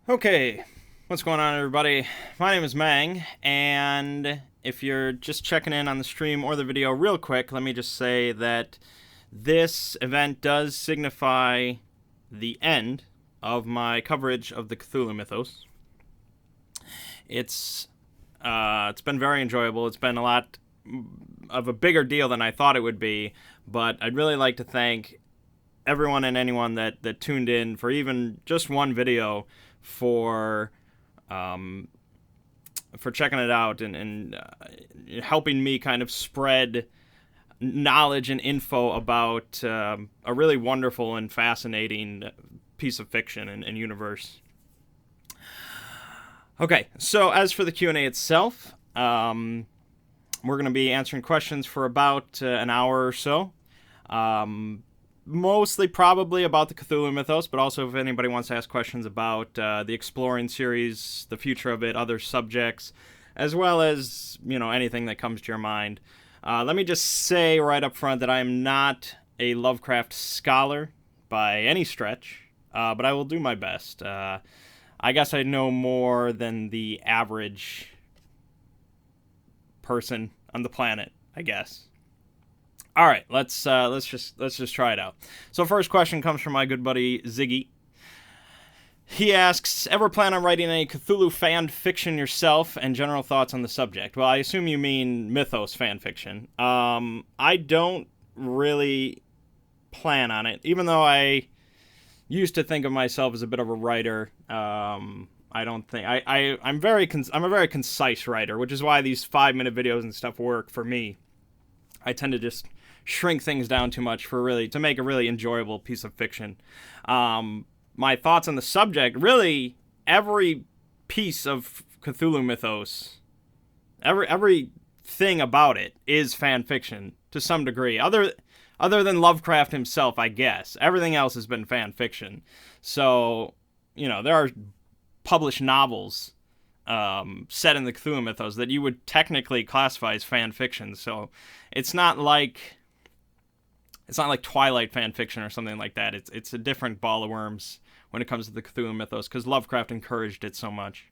Okay, what's going on, everybody? My name is Mang, and if you're just checking in on the stream or the video real quick, let me just say that this event does signify the end of my coverage of the Cthulhu Mythos. It's been very enjoyable. It's been a lot of a bigger deal than I thought it would be, but I'd really like to thank everyone and anyone that tuned in for even just one video for checking it out and helping me kind of spread knowledge and info about a really wonderful and fascinating piece of fiction and universe. Okay, so as for the Q&A itself, we're going to be answering questions for about an hour or so. Mostly probably about the Cthulhu Mythos, but also if anybody wants to ask questions about the Exploring series, the future of it, other subjects, as well as, anything that comes to your mind. Let me just say right up front that I am not a Lovecraft scholar by any stretch, but I will do my best. I guess I know more than the average person on the planet, I guess. All right, let's just try it out. So first question comes from my good buddy Ziggy. He asks, ever plan on writing a Cthulhu fan fiction yourself, and general thoughts on the subject? Well, I assume you mean Mythos fan fiction. I don't really plan on it, even though I used to think of myself as a bit of a writer. I don't think I'm a very concise writer, which is why these 5-minute videos and stuff work for me. I tend to just shrink things down too much to make a really enjoyable piece of fiction. My thoughts on the subject, really, every piece of Cthulhu Mythos, every thing about it is fan fiction to some degree. Other than Lovecraft himself, I guess. Everything else has been fan fiction. So, there are published novels set in the Cthulhu Mythos that you would technically classify as fan fiction. So it's not like Twilight fan fiction or something like that. It's a different ball of worms when it comes to the Cthulhu Mythos because Lovecraft encouraged it so much.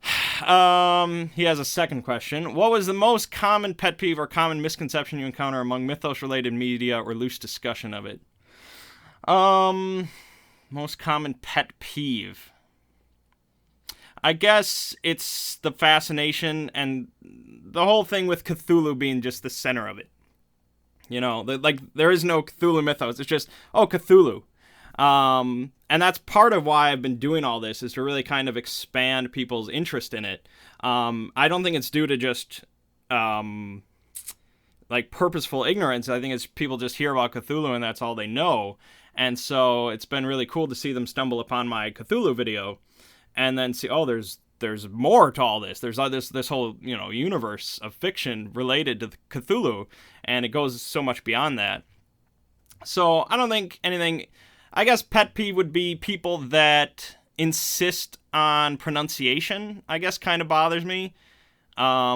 He has a second question. What was the most common pet peeve or common misconception you encounter among mythos-related media or loose discussion of it? Most common pet peeve. I guess it's the fascination and the whole thing with Cthulhu being just the center of it. There is no Cthulhu Mythos. It's just, Cthulhu. And that's part of why I've been doing all this, is to really kind of expand people's interest in it. I don't think it's due to just, purposeful ignorance. I think it's people just hear about Cthulhu and that's all they know. And so it's been really cool to see them stumble upon my Cthulhu video and then see, there's more to all this. There's this whole, universe of fiction related to Cthulhu, and it goes so much beyond that. So I don't think anything. I guess pet peeve would be people that insist on pronunciation. I guess kind of bothers me. I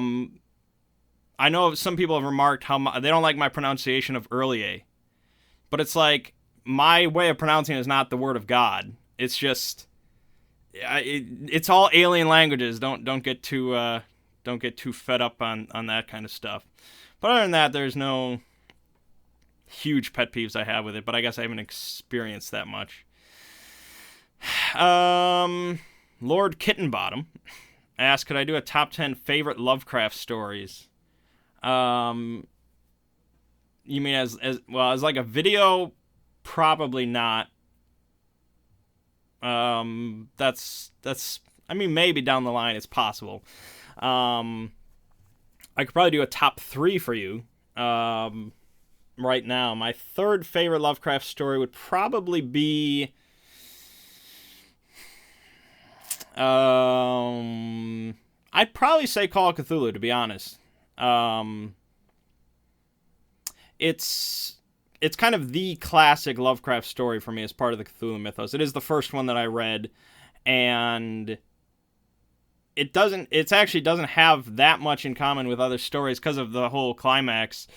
know some people have remarked how they don't like my pronunciation of Earlier, but it's like my way of pronouncing it is not the word of God. It's just. It's all alien languages. Don't get too fed up on that kind of stuff. But other than that, there's no huge pet peeves I have with it. But I guess I haven't experienced that much. Lord Kittenbottom asked, could I do a top 10 favorite Lovecraft stories? You mean as like a video? Probably not. That's maybe down the line it's possible. I could probably do a top 3 for you. Right now, my third favorite Lovecraft story would probably be I'd probably say Call of Cthulhu, to be honest. It's kind of the classic Lovecraft story for me as part of the Cthulhu Mythos. It is the first one that I read, and it actually doesn't have that much in common with other stories because of the whole climax.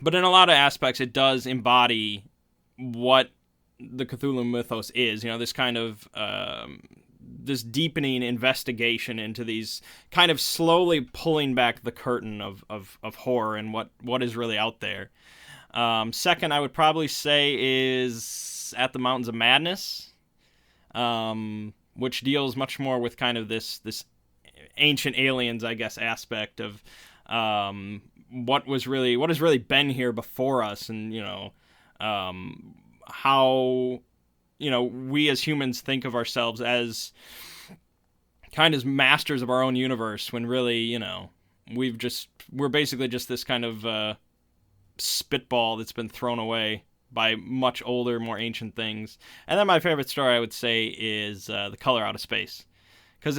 But in a lot of aspects, it does embody what the Cthulhu Mythos is. This kind of this deepening investigation into these, kind of slowly pulling back the curtain of horror and what is really out there. Second, I would probably say is At the Mountains of Madness, which deals much more with kind of this ancient aliens, I guess, aspect of what has really been here before us, and how we as humans think of ourselves as kind of masters of our own universe, when really we're basically just this kind of spitball that's been thrown away by much older, more ancient things. And then my favorite story, I would say, is The Color Out of Space, because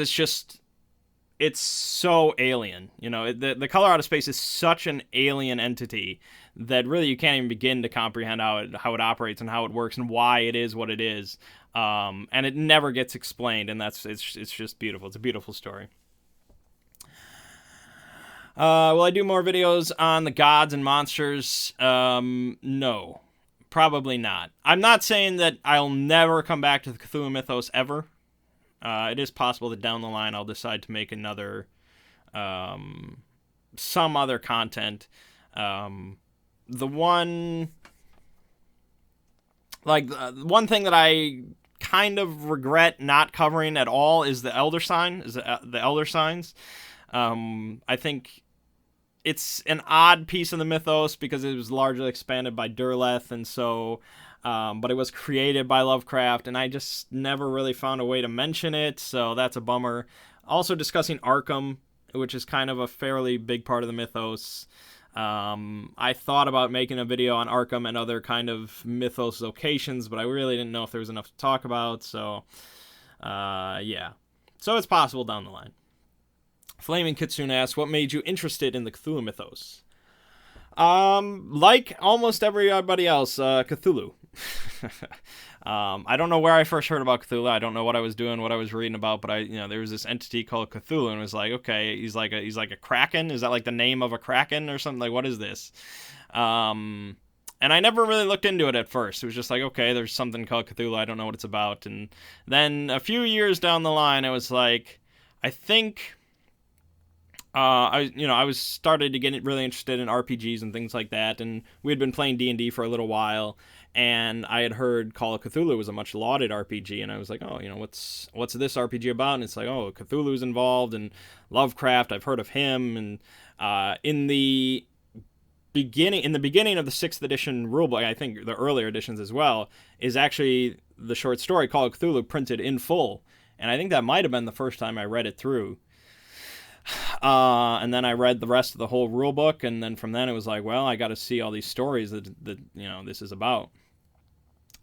it's so alien. The Color Out of Space is such an alien entity that really you can't even begin to comprehend how it operates and how it works and why it is what it is. And it never gets explained, and it's just beautiful. It's a beautiful story. Will I do more videos on the gods and monsters? No, probably not. I'm not saying that I'll never come back to the Cthulhu Mythos ever. It is possible that down the line I'll decide to make another, some other content. The one thing that I kind of regret not covering at all is the Elder Signs. I think it's an odd piece of the mythos because it was largely expanded by Derleth, and so, but it was created by Lovecraft, and I just never really found a way to mention it, so that's a bummer. Also discussing Arkham, which is kind of a fairly big part of the mythos. I thought about making a video on Arkham and other kind of mythos locations, but I really didn't know if there was enough to talk about, so, yeah. So it's possible down the line. Flaming Kitsune asks, what made you interested in the Cthulhu Mythos? Like almost everybody else, Cthulhu. I don't know where I first heard about Cthulhu. I don't know what I was doing, what I was reading about, but there was this entity called Cthulhu, and it was like, okay, he's like a kraken. Is that like the name of a kraken or something? Like, what is this? And I never really looked into it at first. It was just like, okay, there's something called Cthulhu. I don't know what it's about. And then a few years down the line, I was like, I think, I was started to get really interested in RPGs and things like that, and we had been playing D&D for a little while, and I had heard Call of Cthulhu was a much lauded RPG, and I was like, oh, what's this RPG about? And it's like, oh, Cthulhu's involved, and Lovecraft, I've heard of him, and in the beginning of the 6th edition rulebook, I think the earlier editions as well, is actually the short story Call of Cthulhu printed in full, and I think that might have been the first time I read it through. And then I read the rest of the whole rule book, and then from then it was like, well, I got to see all these stories that this is about.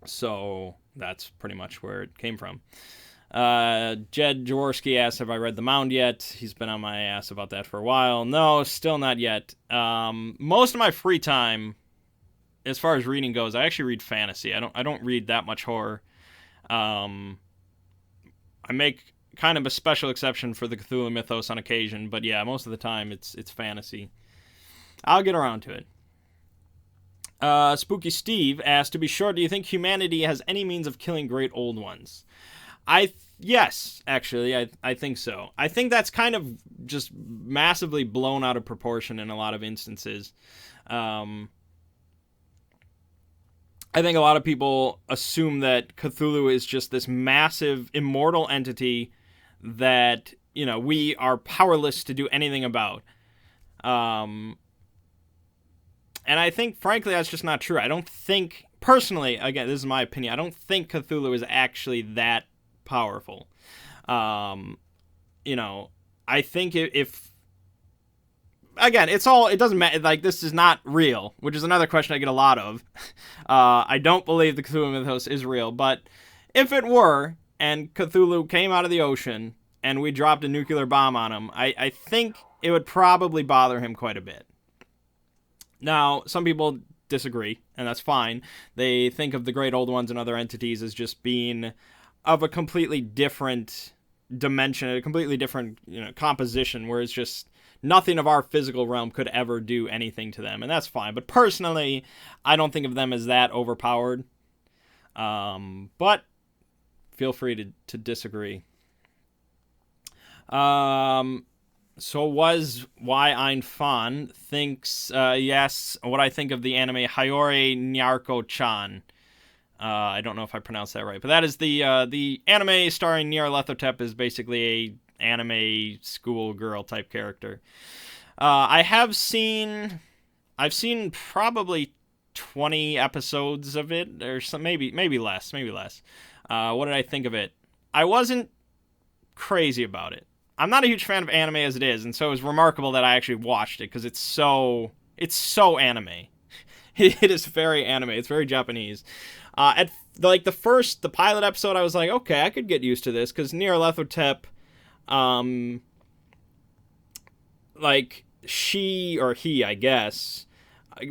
So that's pretty much where it came from. Jed Jaworski asks, have I read The Mound yet? He's been on my ass about that for a while. No, still not yet. Most of my free time, as far as reading goes, I actually read fantasy. I don't read that much horror. I make kind of a special exception for the Cthulhu Mythos on occasion, but yeah, most of the time it's fantasy. I'll get around to it. Spooky Steve asked, to be sure, do you think humanity has any means of killing great old ones? Yes, actually, I think so. I think that's kind of just massively blown out of proportion in a lot of instances. I think a lot of people assume that Cthulhu is just this massive immortal entity that, we are powerless to do anything about. And I think, frankly, that's just not true. I don't think, personally, again, this is my opinion, I don't think Cthulhu is actually that powerful. I think if again, it doesn't matter, like, this is not real, which is another question I get a lot of. I don't believe the Cthulhu Mythos is real, but if it were, and Cthulhu came out of the ocean, and we dropped a nuclear bomb on him, I think it would probably bother him quite a bit. Now, some people disagree, and that's fine. They think of the Great Old Ones and other entities as just being of a completely different dimension, a completely different, composition, where it's just nothing of our physical realm could ever do anything to them, and that's fine. But personally, I don't think of them as that overpowered. But feel free to disagree. So was Why Ein Fan thinks, yes, what I think of the anime Hayore Nyarko-chan. I don't know if I pronounced that right, but that is the anime starring Nyarlathotep is basically a anime schoolgirl type character. I've seen probably 20 episodes of it, or some, maybe less. What did I think of it? I wasn't crazy about it. I'm not a huge fan of anime as it is, and so it was remarkable that I actually watched it because it's so anime. It is very anime. It's very Japanese. At like the pilot episode, I was like, okay, I could get used to this because Nyarlathotep, like she or he, I guess,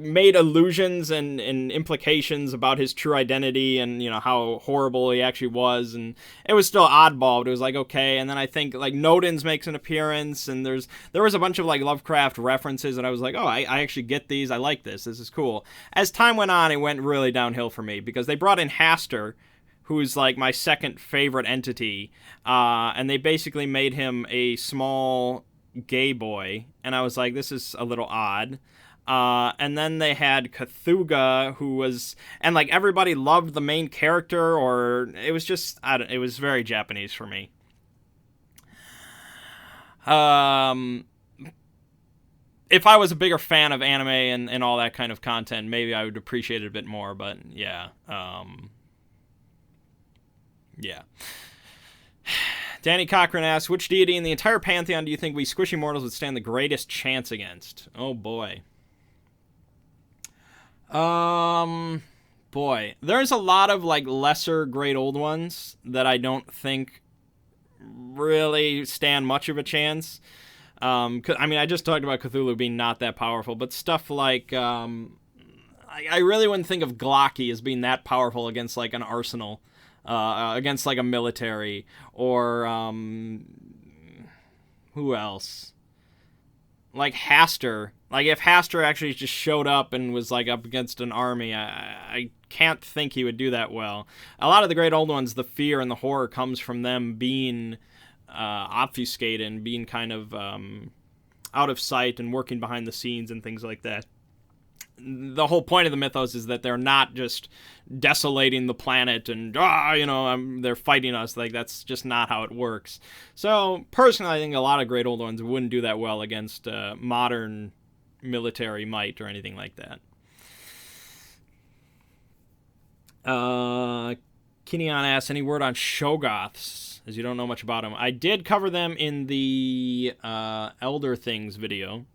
made allusions and implications about his true identity and, you know, how horrible he actually was, and it was still oddball, but it was like, okay. And then I think like Nodens makes an appearance, and there was a bunch of like Lovecraft references, and I was like, oh, I actually get these. I like this is cool. As time went on, it went really downhill for me because they brought in Haster, who's like my second favorite entity, and they basically made him a small gay boy, and I was like, this is a little odd. And then they had Cthulhu, who was, and like everybody loved the main character, or it was just, it was very Japanese for me. If I was a bigger fan of anime and all that kind of content, maybe I would appreciate it a bit more, but yeah. Yeah. Danny Cochran asks, which deity in the entire pantheon do you think we squishy mortals would stand the greatest chance against? Oh boy. Boy, there's a lot of like lesser great old ones that I don't think really stand much of a chance. I mean, I just talked about Cthulhu being not that powerful, but stuff like, I really wouldn't think of Glocky as being that powerful against like an arsenal, against like a military, or, who else? Like Haster. Like if Haster actually just showed up and was like up against an army, I can't think he would do that well. A lot of the great old ones, the fear and the horror comes from them being obfuscated and being kind of out of sight and working behind the scenes and things like that. The whole point of the mythos is that they're not just desolating the planet and they're fighting us. Like that's just not how it works. So personally, I think a lot of great old ones wouldn't do that well against modern military might or anything like that. Kinneon asks, any word on Shoggoths, as you don't know much about them? I did cover them in the Elder Things video.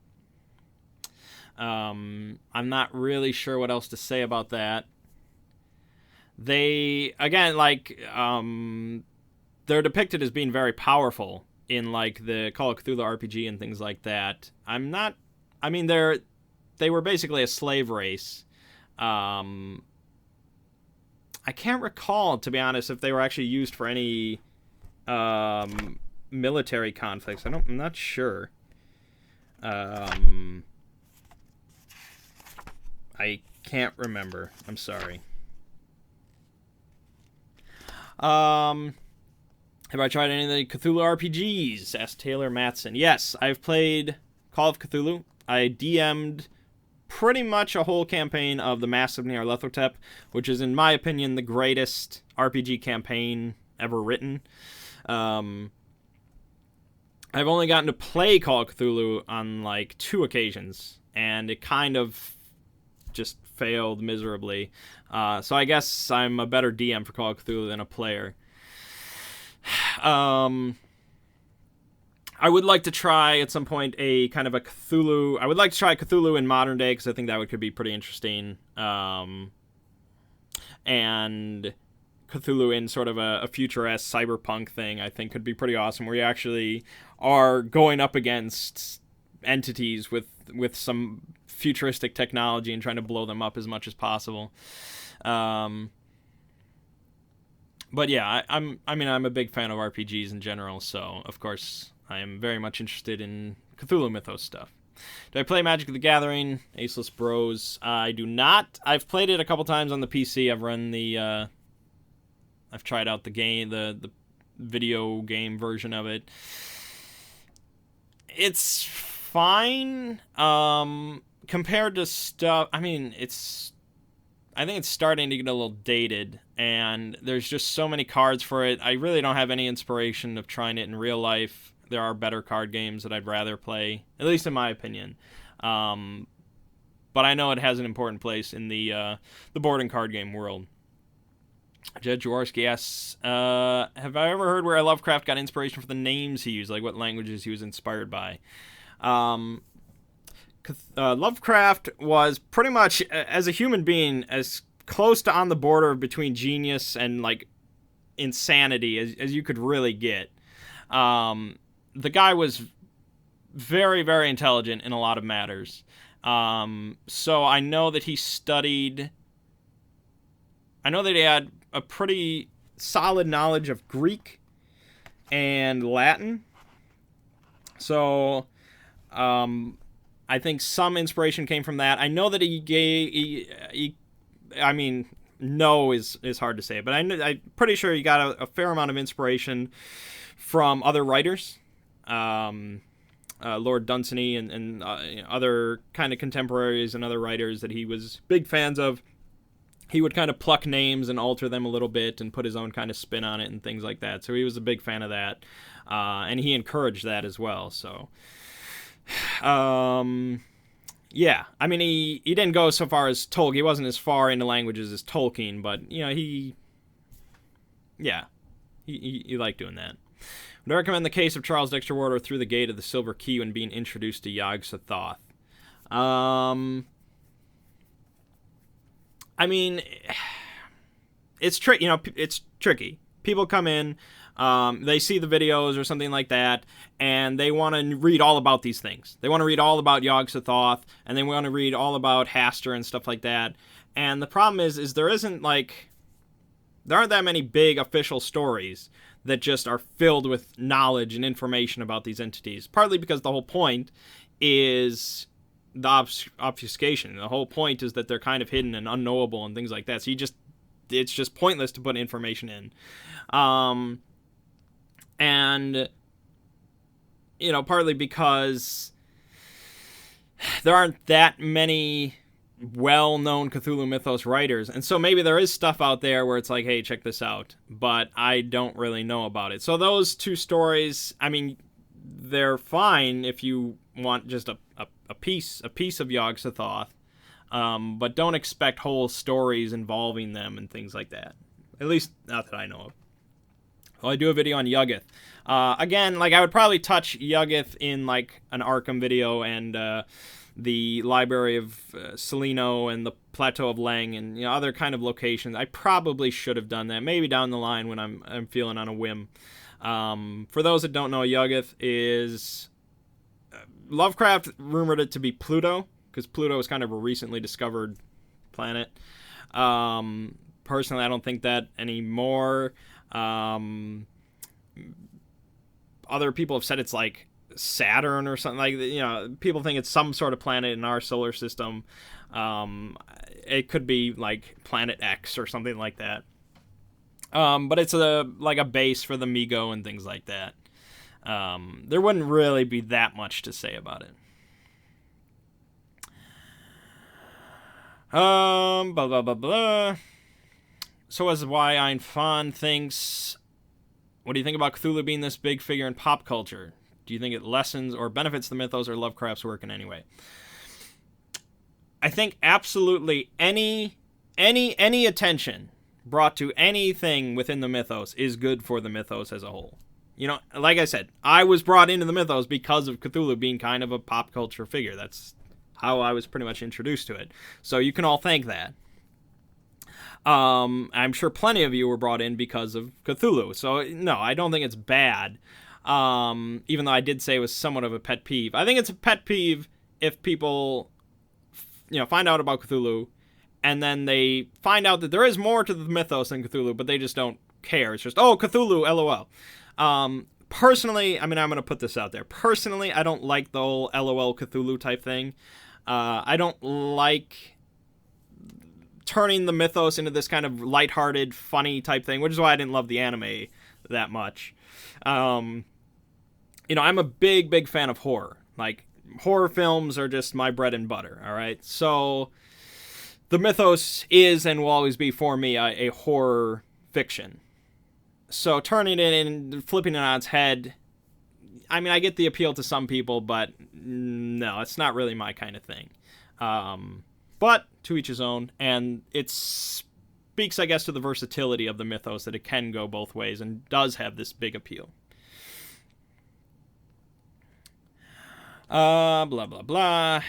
I'm not really sure what else to say about that. They, again, like, they're depicted as being very powerful in, like, the Call of Cthulhu RPG and things like that. They were basically a slave race. I can't recall, to be honest, if they were actually used for any, military conflicts. I'm not sure. I can't remember. I'm sorry. Have I tried any of the Cthulhu RPGs? Asked Taylor Matson. Yes, I've played Call of Cthulhu. I DM'd pretty much a whole campaign of the Massive Nyarlathotep, which is, in my opinion, the greatest RPG campaign ever written. I've only gotten to play Call of Cthulhu on, like, 2 occasions, and it kind of just failed miserably. So I guess I'm a better DM for Call of Cthulhu than a player. I would like to try at some point a kind of a Cthulhu. I would like to try Cthulhu in modern day because I think that could be pretty interesting. And Cthulhu in sort of a future-esque cyberpunk thing I think could be pretty awesome, where you actually are going up against entities with some futuristic technology and trying to blow them up as much as possible. But yeah, I'm a big fan of RPGs in general, so of course I am very much interested in Cthulhu Mythos stuff. Do I play Magic the Gathering? Aceless Bros. I do not. I've played it a couple times on the PC. I've run the I've tried out the game, the video game version of it. It's fine. Compared to stuff, I think it's starting to get a little dated, and there's just so many cards for it. I really don't have any inspiration of trying it in real life. There are better card games that I'd rather play, at least in my opinion. But I know it has an important place in the board and card game world. Jed Jaworski asks, have I ever heard where Lovecraft got inspiration for the names he used, like what languages he was inspired by? Lovecraft was pretty much, as a human being, as close to on the border between genius and like insanity as you could really get. The guy was very, very intelligent in a lot of matters. So I know that he had a pretty solid knowledge of Greek and Latin. So I think some inspiration came from that. I know that no is hard to say, but I'm pretty sure he got a fair amount of inspiration from other writers. Lord Dunsany and other kind of contemporaries and other writers that he was big fans of. He would kind of pluck names and alter them a little bit and put his own kind of spin on it and things like that. So he was a big fan of that. And he encouraged that as well. So, yeah. I mean, he didn't go so far as Tolkien. He wasn't as far into languages as Tolkien, but, he liked doing that. Would I recommend the case of Charles Dexter Ward or Through the Gate of the Silver Key when being introduced to Yog-Sothoth? I mean, it's it's tricky. People come in, they see the videos or something like that, and they want to read all about these things. They want to read all about Yog-Sothoth, and they want to read all about Hastur and stuff like that. And the problem is there aren't that many big official stories that just are filled with knowledge and information about these entities. Partly because the whole point is the obfuscation. The whole point is that they're kind of hidden and unknowable and things like that. So it's just pointless to put information in. And, partly because there aren't that many well-known Cthulhu Mythos writers, and so maybe there is stuff out there where it's like, hey, check this out, but I don't really know about it. So those two stories, I mean, they're fine if you want just a piece of Yog-Sothoth, but don't expect whole stories involving them and things like that. At least not that I know of. Well, I do a video on Yuggoth. Again, like I would probably touch Yuggoth in like an Arkham video and the Library of Salino and the Plateau of Leng and other kind of locations. I probably should have done that. Maybe down the line when I'm feeling on a whim. For those that don't know, Yuggoth is Lovecraft rumored it to be Pluto because Pluto is kind of a recently discovered planet. Personally, I don't think that anymore. Other people have said it's like Saturn or something, like people think it's some sort of planet in our solar system. It could be like Planet X or something like that. But it's a base for the Mi-Go and things like that. There wouldn't really be that much to say about it. Blah blah blah blah. So as why Ein Fan thinks, what do you think about Cthulhu being this big figure in pop culture? Do you think it lessens or benefits the mythos or Lovecraft's work in any way? I think absolutely any attention brought to anything within the mythos is good for the mythos as a whole. Like I said, I was brought into the mythos because of Cthulhu being kind of a pop culture figure. That's how I was pretty much introduced to it. So you can all thank that. I'm sure plenty of you were brought in because of Cthulhu. So no, I don't think it's bad. Even though I did say it was somewhat of a pet peeve. I think it's a pet peeve if people, find out about Cthulhu, and then they find out that there is more to the mythos than Cthulhu, but they just don't care. It's just, oh, Cthulhu, LOL. Personally, I'm going to put this out there. Personally, I don't like the whole LOL Cthulhu type thing. I don't like turning the mythos into this kind of lighthearted, funny type thing, which is why I didn't love the anime that much. I'm a big fan of horror. Like, horror films are just my bread and butter, all right? So the mythos is and will always be, for me, a horror fiction. So turning it and flipping it on its head, I mean, I get the appeal to some people, but no, it's not really my kind of thing. But to each his own, and it speaks, I guess, to the versatility of the mythos, that it can go both ways and does have this big appeal. Blah, blah, blah.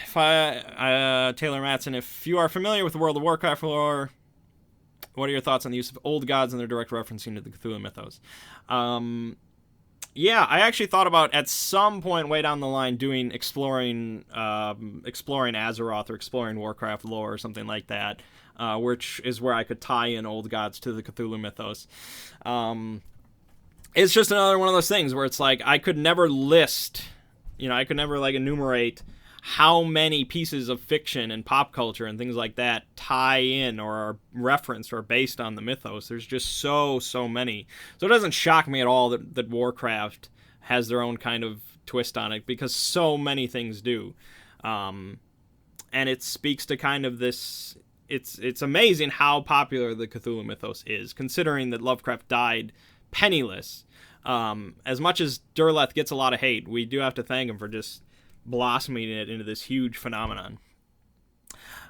Taylor Matson, if you are familiar with the World of Warcraft lore, what are your thoughts on the use of old gods and their direct referencing to the Cthulhu Mythos? Yeah, I actually thought about, at some point way down the line, exploring Azeroth or exploring Warcraft lore or something like that, which is where I could tie in old gods to the Cthulhu Mythos. It's just another one of those things where it's like, I could never enumerate how many pieces of fiction and pop culture and things like that tie in or are referenced or based on the mythos. There's just so many. So it doesn't shock me at all that Warcraft has their own kind of twist on it, because so many things do. And it speaks to kind of this... It's amazing how popular the Cthulhu Mythos is, considering that Lovecraft died penniless. As much as Derleth gets a lot of hate, we do have to thank him for just blossoming it into this huge phenomenon.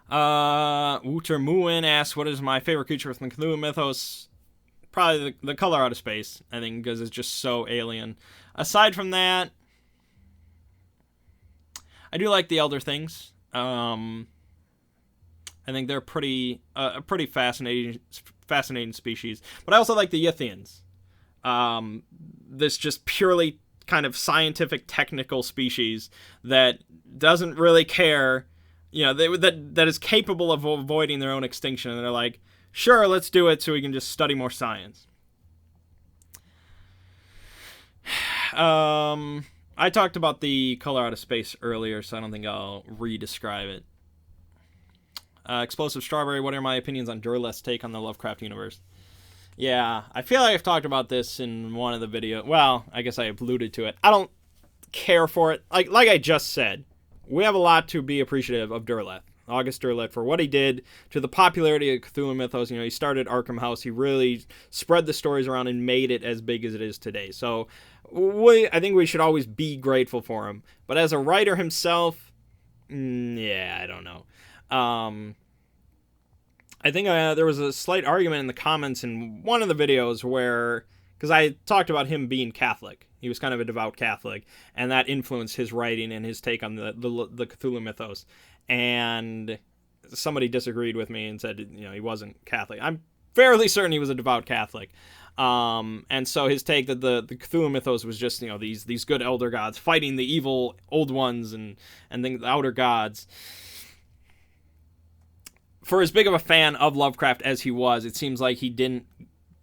Wouter Muin asks, what is my favorite creature from the Cthulhu Mythos? Probably the color out of space, I think, because it's just so alien. Aside from that, I do like the Elder Things. I think they're a pretty fascinating species. But I also like the Yithians. This just purely kind of scientific, technical species that doesn't really care, that is capable of avoiding their own extinction. And they're like, sure, let's do it so we can just study more science. I talked about the color out of space earlier, so I don't think I'll re-describe it. Explosive Strawberry, what are my opinions on Derleth's take on the Lovecraft universe? Yeah, I feel like I've talked about this in one of the videos. Well, I guess I alluded to it. I don't care for it. Like I just said, we have a lot to be appreciative of Derleth, August Derleth, for what he did to the popularity of Cthulhu Mythos. He started Arkham House. He really spread the stories around and made it as big as it is today. So I think we should always be grateful for him. But as a writer himself, yeah, I don't know. I think there was a slight argument in the comments in one of the videos where, because I talked about him being Catholic. He was kind of a devout Catholic, and that influenced his writing and his take on the Cthulhu Mythos. And somebody disagreed with me and said, he wasn't Catholic. I'm fairly certain he was a devout Catholic. And so his take that the Cthulhu Mythos was just, these good elder gods fighting the evil old ones and the outer gods. For as big of a fan of Lovecraft as he was, it seems like he didn't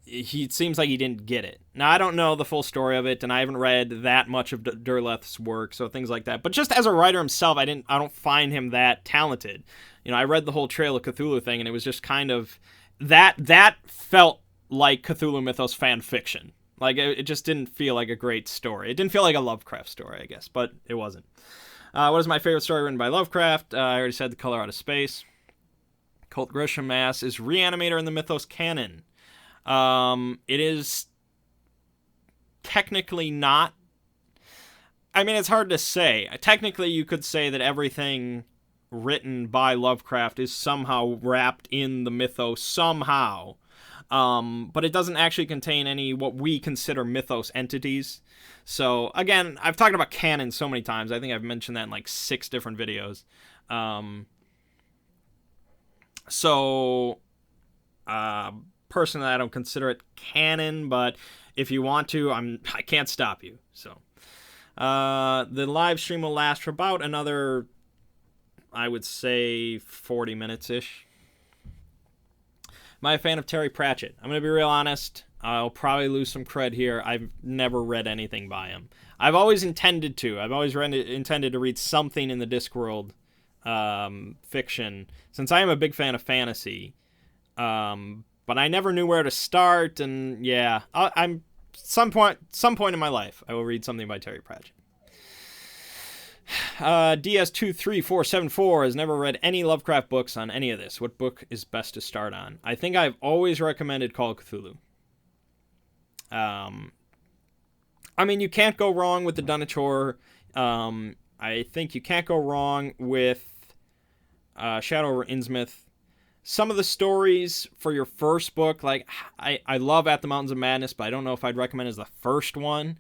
get it. Now, I don't know the full story of it, and I haven't read that much of Derleth's work, so things like that. But just as a writer himself, I don't find him that talented. I read the whole Trail of Cthulhu thing, and it was just kind of that felt like Cthulhu Mythos fan fiction. Like, it just didn't feel like a great story. It didn't feel like a Lovecraft story, I guess, but it wasn't. What is my favorite story written by Lovecraft? I already said The Color Out of Space. Colt Grisham asks, is Reanimator in the Mythos canon? It is technically not. I mean, it's hard to say. Technically, you could say that everything written by Lovecraft is somehow wrapped in the mythos somehow. But it doesn't actually contain any what we consider mythos entities. So, again, I've talked about canon so many times. I think I've mentioned that in like 6 different videos. Personally, I don't consider it canon, but if you want to, I can't stop you. So, the live stream will last for about another, I would say, 40 minutes-ish. Am I a fan of Terry Pratchett? I'm going to be real honest. I'll probably lose some cred here. I've never read anything by him. I've always intended to. I've always intended to read something in the Discworld fiction, since I am a big fan of fantasy. But I never knew where to start, and yeah, I'm some point in my life I will read something by Terry Pratchett. DS23474 has never read any Lovecraft books on any of this. What book is best to start on? I think I've always recommended Call of Cthulhu. I mean, you can't go wrong with the Dunwich Horror. I think you can't go wrong with Shadow over Innsmouth. Some of the stories for your first book, like, I love At the Mountains of Madness, but I don't know if I'd recommend as the first one.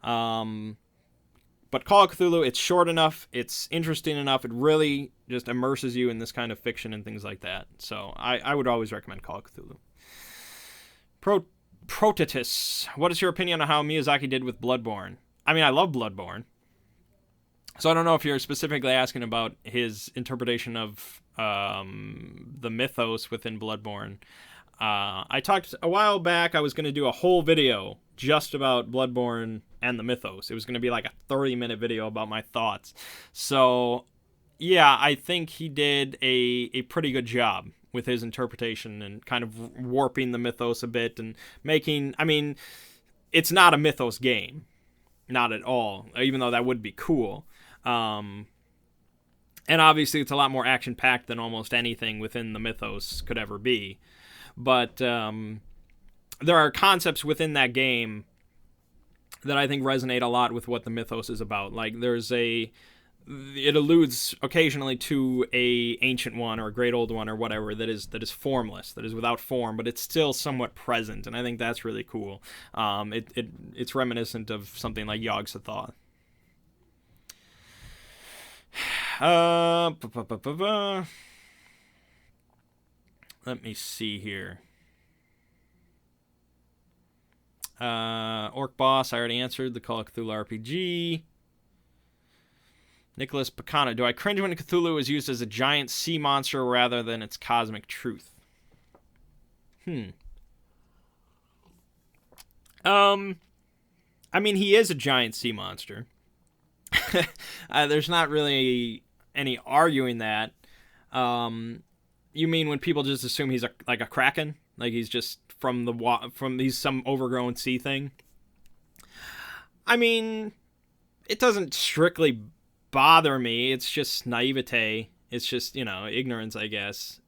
But Call of Cthulhu, it's short enough, it's interesting enough, it really just immerses you in this kind of fiction and things like that. So I would always recommend Call of Cthulhu. Prototis, what is your opinion on how Miyazaki did with Bloodborne? I mean, I love Bloodborne. So I don't know if you're specifically asking about his interpretation of the mythos within Bloodborne. I talked a while back, I was going to do a whole video just about Bloodborne and the mythos. It was going to be like a 30-minute video about my thoughts. So, yeah, I think he did a pretty good job with his interpretation and kind of warping the mythos a bit and making... I mean, it's not a mythos game. Not at all, even though that would be cool. And obviously it's a lot more action-packed than almost anything within the mythos could ever be. But there are concepts within that game that I think resonate a lot with what the mythos is about. Like, it alludes occasionally to a ancient one or a great old one or whatever that is formless, that is without form, but it's still somewhat present, and I think that's really cool. It's reminiscent of something like Yog-Sothoth. Let me see here. Orc Boss, I already answered. The Call of Cthulhu RPG. Nicholas Picano, do I cringe when Cthulhu is used as a giant sea monster rather than its cosmic truth? I mean, he is a giant sea monster. There's not really any arguing that. You mean when people just assume he's like a kraken, like he's just he's some overgrown sea thing? I mean, it doesn't strictly bother me. It's just naivete. It's just, ignorance, I guess.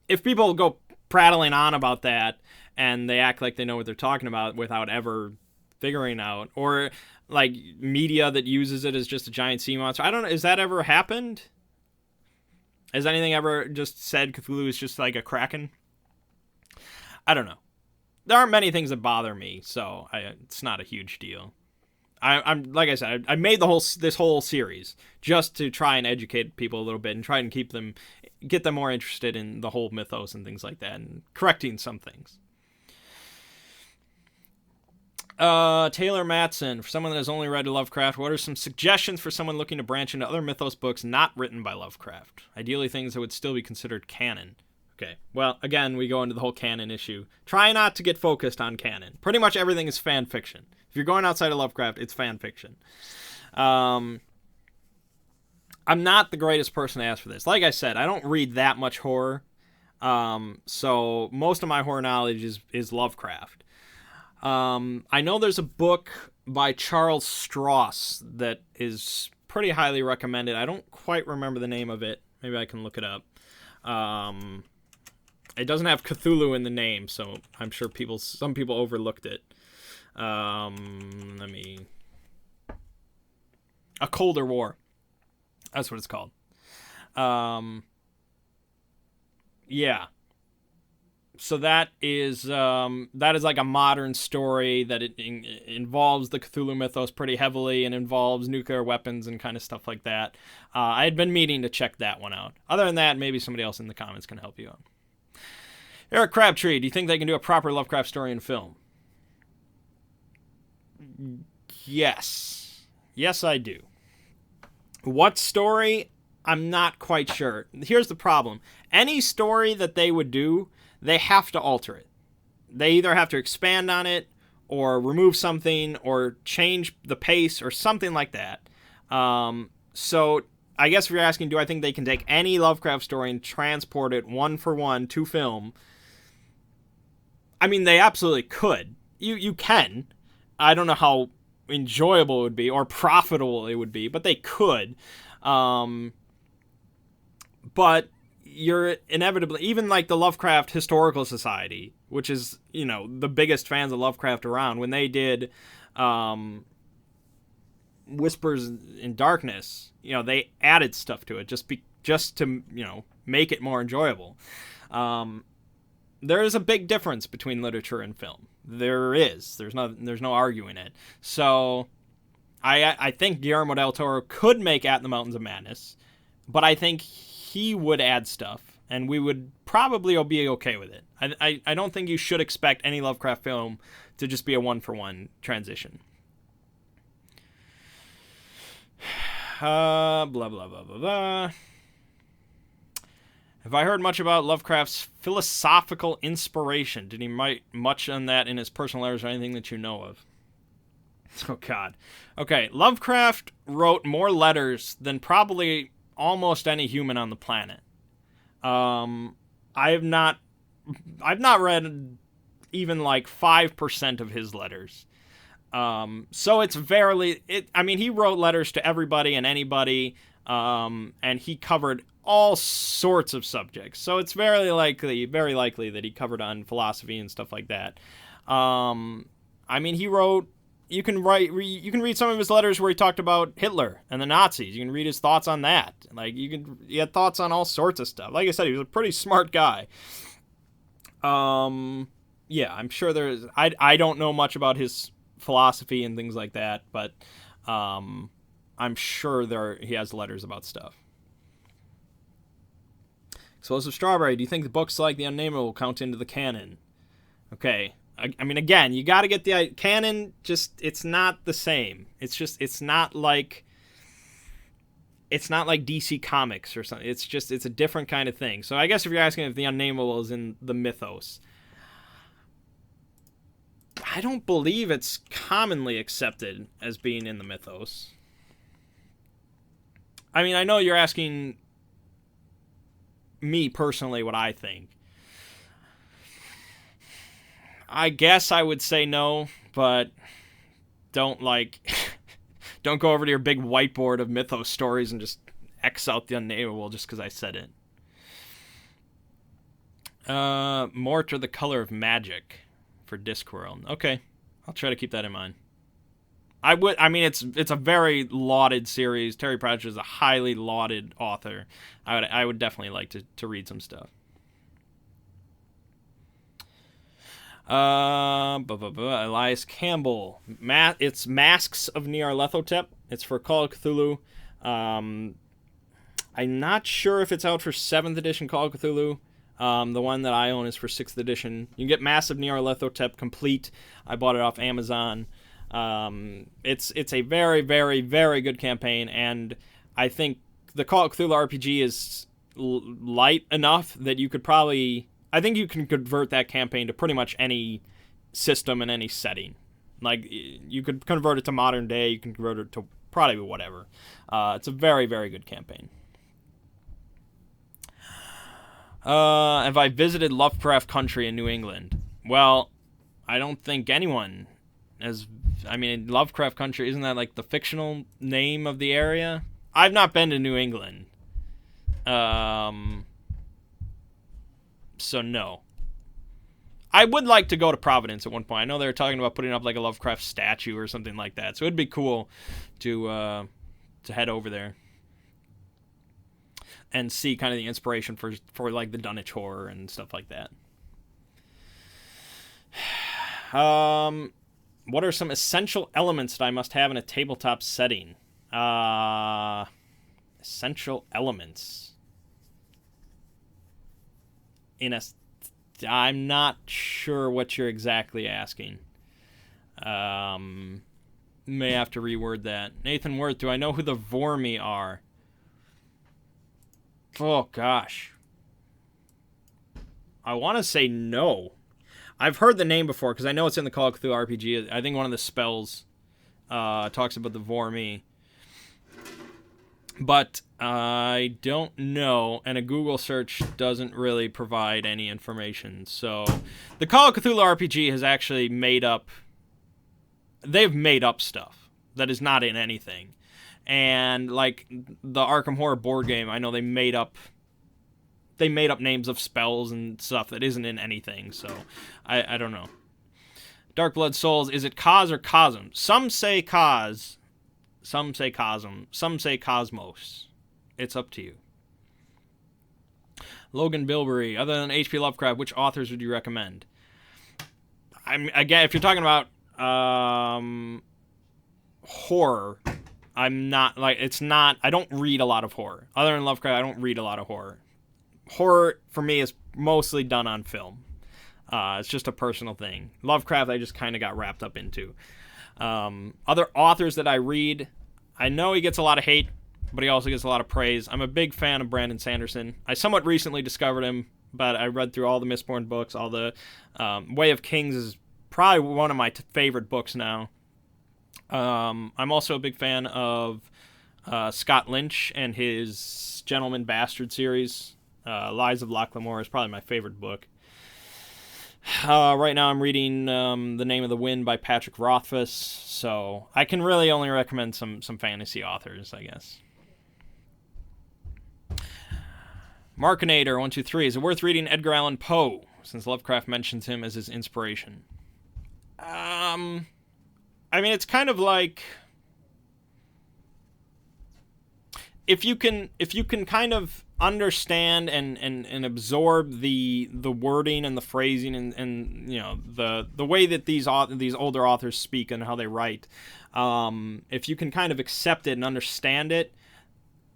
If people go prattling on about that and they act like they know what they're talking about without ever figuring out, or like media that uses it as just a giant sea monster, I don't know, has that ever happened? Has anything ever just said Cthulhu is just like a kraken? I don't know. There aren't many things that bother me, so it's not a huge deal. I'm like I said, I made this whole series just to try and educate people a little bit and try and get them more interested in the whole mythos and things like that, and correcting some things. Taylor Matson, for someone that has only read Lovecraft, what are some suggestions for someone looking to branch into other mythos books not written by Lovecraft? Ideally things that would still be considered canon. Okay, well, again, we go into the whole canon issue. Try not to get focused on canon. Pretty much everything is fan fiction. If you're going outside of Lovecraft, it's fan fiction. I'm not the greatest person to ask for this. Like I said, I don't read that much horror. So most of my horror knowledge is Lovecraft. I know there's a book by Charles Stross that is pretty highly recommended. I don't quite remember the name of it. Maybe I can look it up. It doesn't have Cthulhu in the name, so I'm sure some people overlooked it. A Colder War. That's what it's called. Yeah. So that is like a modern story that it involves the Cthulhu mythos pretty heavily and involves nuclear weapons and kind of stuff like that. I had been meaning to check that one out. Other than that, maybe somebody else in the comments can help you out. Eric Crabtree, do you think they can do a proper Lovecraft story in film? Yes. Yes, I do. What story? I'm not quite sure. Here's the problem. Any story that they would do, they have to alter it. They either have to expand on it or remove something or change the pace or something like that. So I guess if you're asking, do I think they can take any Lovecraft story and transport it one for one to film? I mean, they absolutely could. You can. I don't know how enjoyable it would be or profitable it would be, but they could. But you're inevitably, even like the Lovecraft Historical Society, which is, you know, the biggest fans of Lovecraft around, when they did Whispers in Darkness, you know, they added stuff to it just to, you know, make it more enjoyable. There is a big difference between literature and film. There is. There's no arguing it. So I think Guillermo del Toro could make At the Mountains of Madness, but I think he would add stuff, and we would probably be okay with it. I don't think you should expect any Lovecraft film to just be a one-for-one transition. Blah, blah, blah, blah, blah. Have I heard much about Lovecraft's philosophical inspiration? Did he write much on that in his personal letters or anything that you know of? Oh, God. Okay, Lovecraft wrote more letters than probably almost any human on the planet. I've not read even like 5% of his letters. So it's I mean, he wrote letters to everybody and anybody, and he covered all sorts of subjects. So it's very likely that he covered on philosophy and stuff like that. I mean, he wrote. You can read some of his letters where he talked about Hitler and the Nazis. You can read his thoughts on that. Like, he had thoughts on all sorts of stuff. Like I said, he was a pretty smart guy. Yeah, I'm sure there's. I don't know much about his philosophy and things like that, but I'm sure he has letters about stuff. Explosive Strawberry, do you think the books like The Unnameable will count into the canon? Okay. I mean, again, you got to get the canon. It's not the same. It's not like DC Comics or something. It's a different kind of thing. So I guess if you're asking if The Unnameable is in the mythos, I don't believe it's commonly accepted as being in the mythos. I mean, I know you're asking me personally what I think. I guess I would say no, but don't go over to your big whiteboard of mythos stories and just X out The Unnameable just because I said it. Mort or the Color of Magic for Discworld. Okay, I'll try to keep that in mind. I mean, it's a very lauded series. Terry Pratchett is a highly lauded author. I would definitely like to read some stuff. Elias Campbell. It's Masks of Nyarlathotep. It's for Call of Cthulhu. I'm not sure if it's out for 7th edition Call of Cthulhu. The one that I own is for 6th edition. You can get Masks of Nyarlathotep complete. I bought it off Amazon. It's a very, very, very good campaign, and I think the Call of Cthulhu RPG is light enough that you could probably... I think you can convert that campaign to pretty much any system and any setting. Like, you could convert it to modern day, you can convert it to probably whatever. It's a very, very good campaign. Have I visited Lovecraft Country in New England? Well, I don't think anyone has... I mean, Lovecraft Country, isn't that like the fictional name of the area? I've not been to New England. So no. I would like to go to Providence at one point. I know they were talking about putting up like a Lovecraft statue or something like that. So it'd be cool to head over there and see kind of the inspiration for like the Dunwich Horror and stuff like that. What are some essential elements that I must have in a tabletop setting? Essential elements. I'm not sure what you're exactly asking. May have to reword that. Nathan Worth, do I know who the Vormi are? Oh, gosh. I want to say no. I've heard the name before because I know it's in the Call of Cthulhu RPG. I think one of the spells talks about the Vormi. But I don't know, and a Google search doesn't really provide any information. So the Call of Cthulhu RPG has actually they've made up stuff that is not in anything. And like the Arkham Horror board game, I know they made up names of spells and stuff that isn't in anything. So I don't know. Dark Blood Souls, is it Cos or Cosm? Some say Cos, some say Cosm, some say Cosmos. It's up to you. Logan Bilberry, other than H.P. Lovecraft, which authors would you recommend? Again, if you're talking about horror, I'm not like it's not. I don't read a lot of horror. Other than Lovecraft, I don't read a lot of horror. Horror for me is mostly done on film. It's just a personal thing. Lovecraft, I just kind of got wrapped up into. Other authors that I read, I know he gets a lot of hate, but he also gets a lot of praise. I'm a big fan of Brandon Sanderson. I somewhat recently discovered him, but I read through all the Mistborn books. All the Way of Kings is probably one of my favorite books now. I'm also a big fan of Scott Lynch and his Gentleman Bastard series. Lies of Locke Lamore is probably my favorite book. Right now I'm reading The Name of the Wind by Patrick Rothfuss, so I can really only recommend some fantasy authors, I guess. Markinator123, is it worth reading Edgar Allan Poe, since Lovecraft mentions him as his inspiration? I mean, it's kind of like if you can kind of understand and absorb the wording and the phrasing and you know the way that these older authors speak and how they write, if you can kind of accept it and understand it,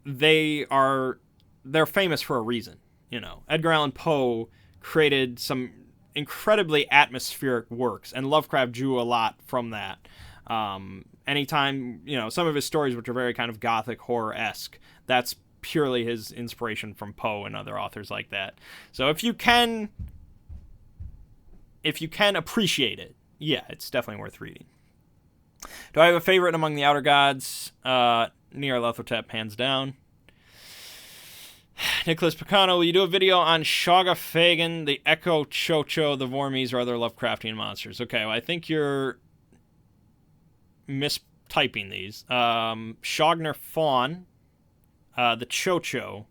they're famous for a reason. You know, Edgar Allan Poe created some incredibly atmospheric works, and Lovecraft drew a lot from that. Anytime, you know, some of his stories, which are very kind of gothic horror-esque, that's purely his inspiration from Poe and other authors like that. So if you can appreciate it, yeah, it's definitely worth reading. Do I have a favorite among the Outer Gods? Nyarlathotep, hands down. Nicholas Picano, will you do a video on Shoggoth Fagin, the Echo Chocho, the Vormies, or other Lovecraftian monsters? Okay, well, I think you're mistyping these. Shogner Fawn, the Chocho,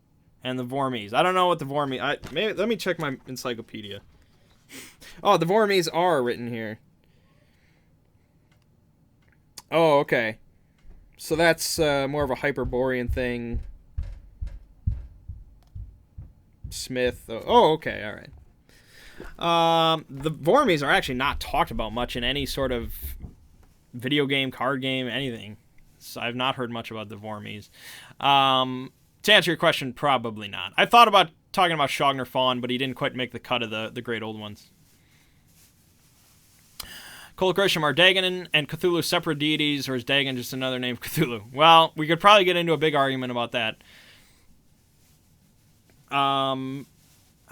and the Vormies. I don't know what the Vormies... let me check my encyclopedia. Oh, the Vormies are written here. Oh, okay. So that's more of a Hyperborean thing. Smith. Oh, okay, all right. The Vormies are actually not talked about much in any sort of video game, card game, anything. So I've not heard much about the Vormies. To answer your question, probably not. I thought about talking about Shogner Fawn, but he didn't quite make the cut of the great old ones. Cole Grisham, are Dagon and Cthulhu separate deities, or is Dagon just another name for Cthulhu? Well, we could probably get into a big argument about that. I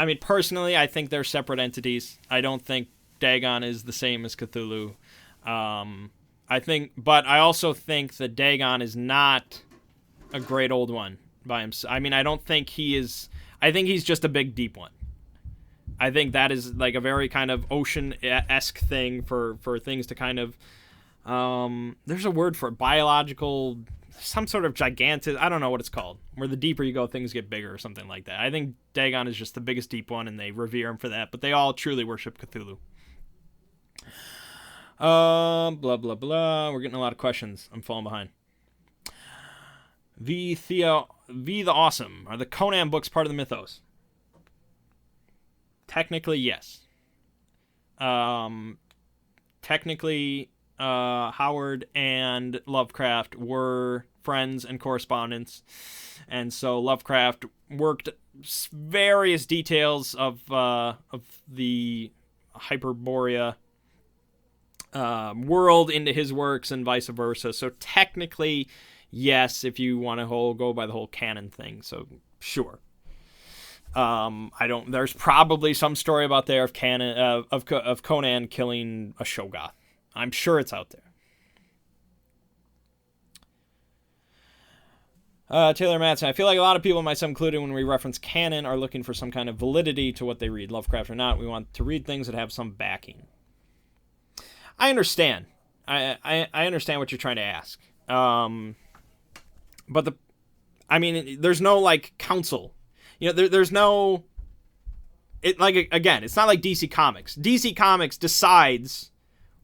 mean, personally, I think they're separate entities. I don't think Dagon is the same as Cthulhu. But I also think that Dagon is not a great old one by himself. I mean, I don't think he is. I think he's just a big deep one. I think that is like a very kind of ocean-esque thing for things to kind of. There's a word for it, biological. Some sort of gigantic, I don't know what it's called, where the deeper you go, things get bigger or something like that. I think Dagon is just the biggest deep one, and they revere him for that, but they all truly worship Cthulhu. Blah, blah, blah. We're getting a lot of questions. I'm falling behind. V the Awesome. Are the Conan books part of the mythos? Technically, yes. Technically... Howard and Lovecraft were friends and correspondents, and so Lovecraft worked various details of the Hyperborea world into his works and vice versa. So technically, yes, if you want to go by the whole canon thing. So sure. There's probably some story about there of Conan killing a Shoggoth. I'm sure it's out there. Taylor Matson, I feel like a lot of people, myself included, when we reference canon, are looking for some kind of validity to what they read, Lovecraft or not. We want to read things that have some backing. I understand. I understand what you're trying to ask. But there's no like council. There's no. It like again, it's not like DC Comics. DC Comics decides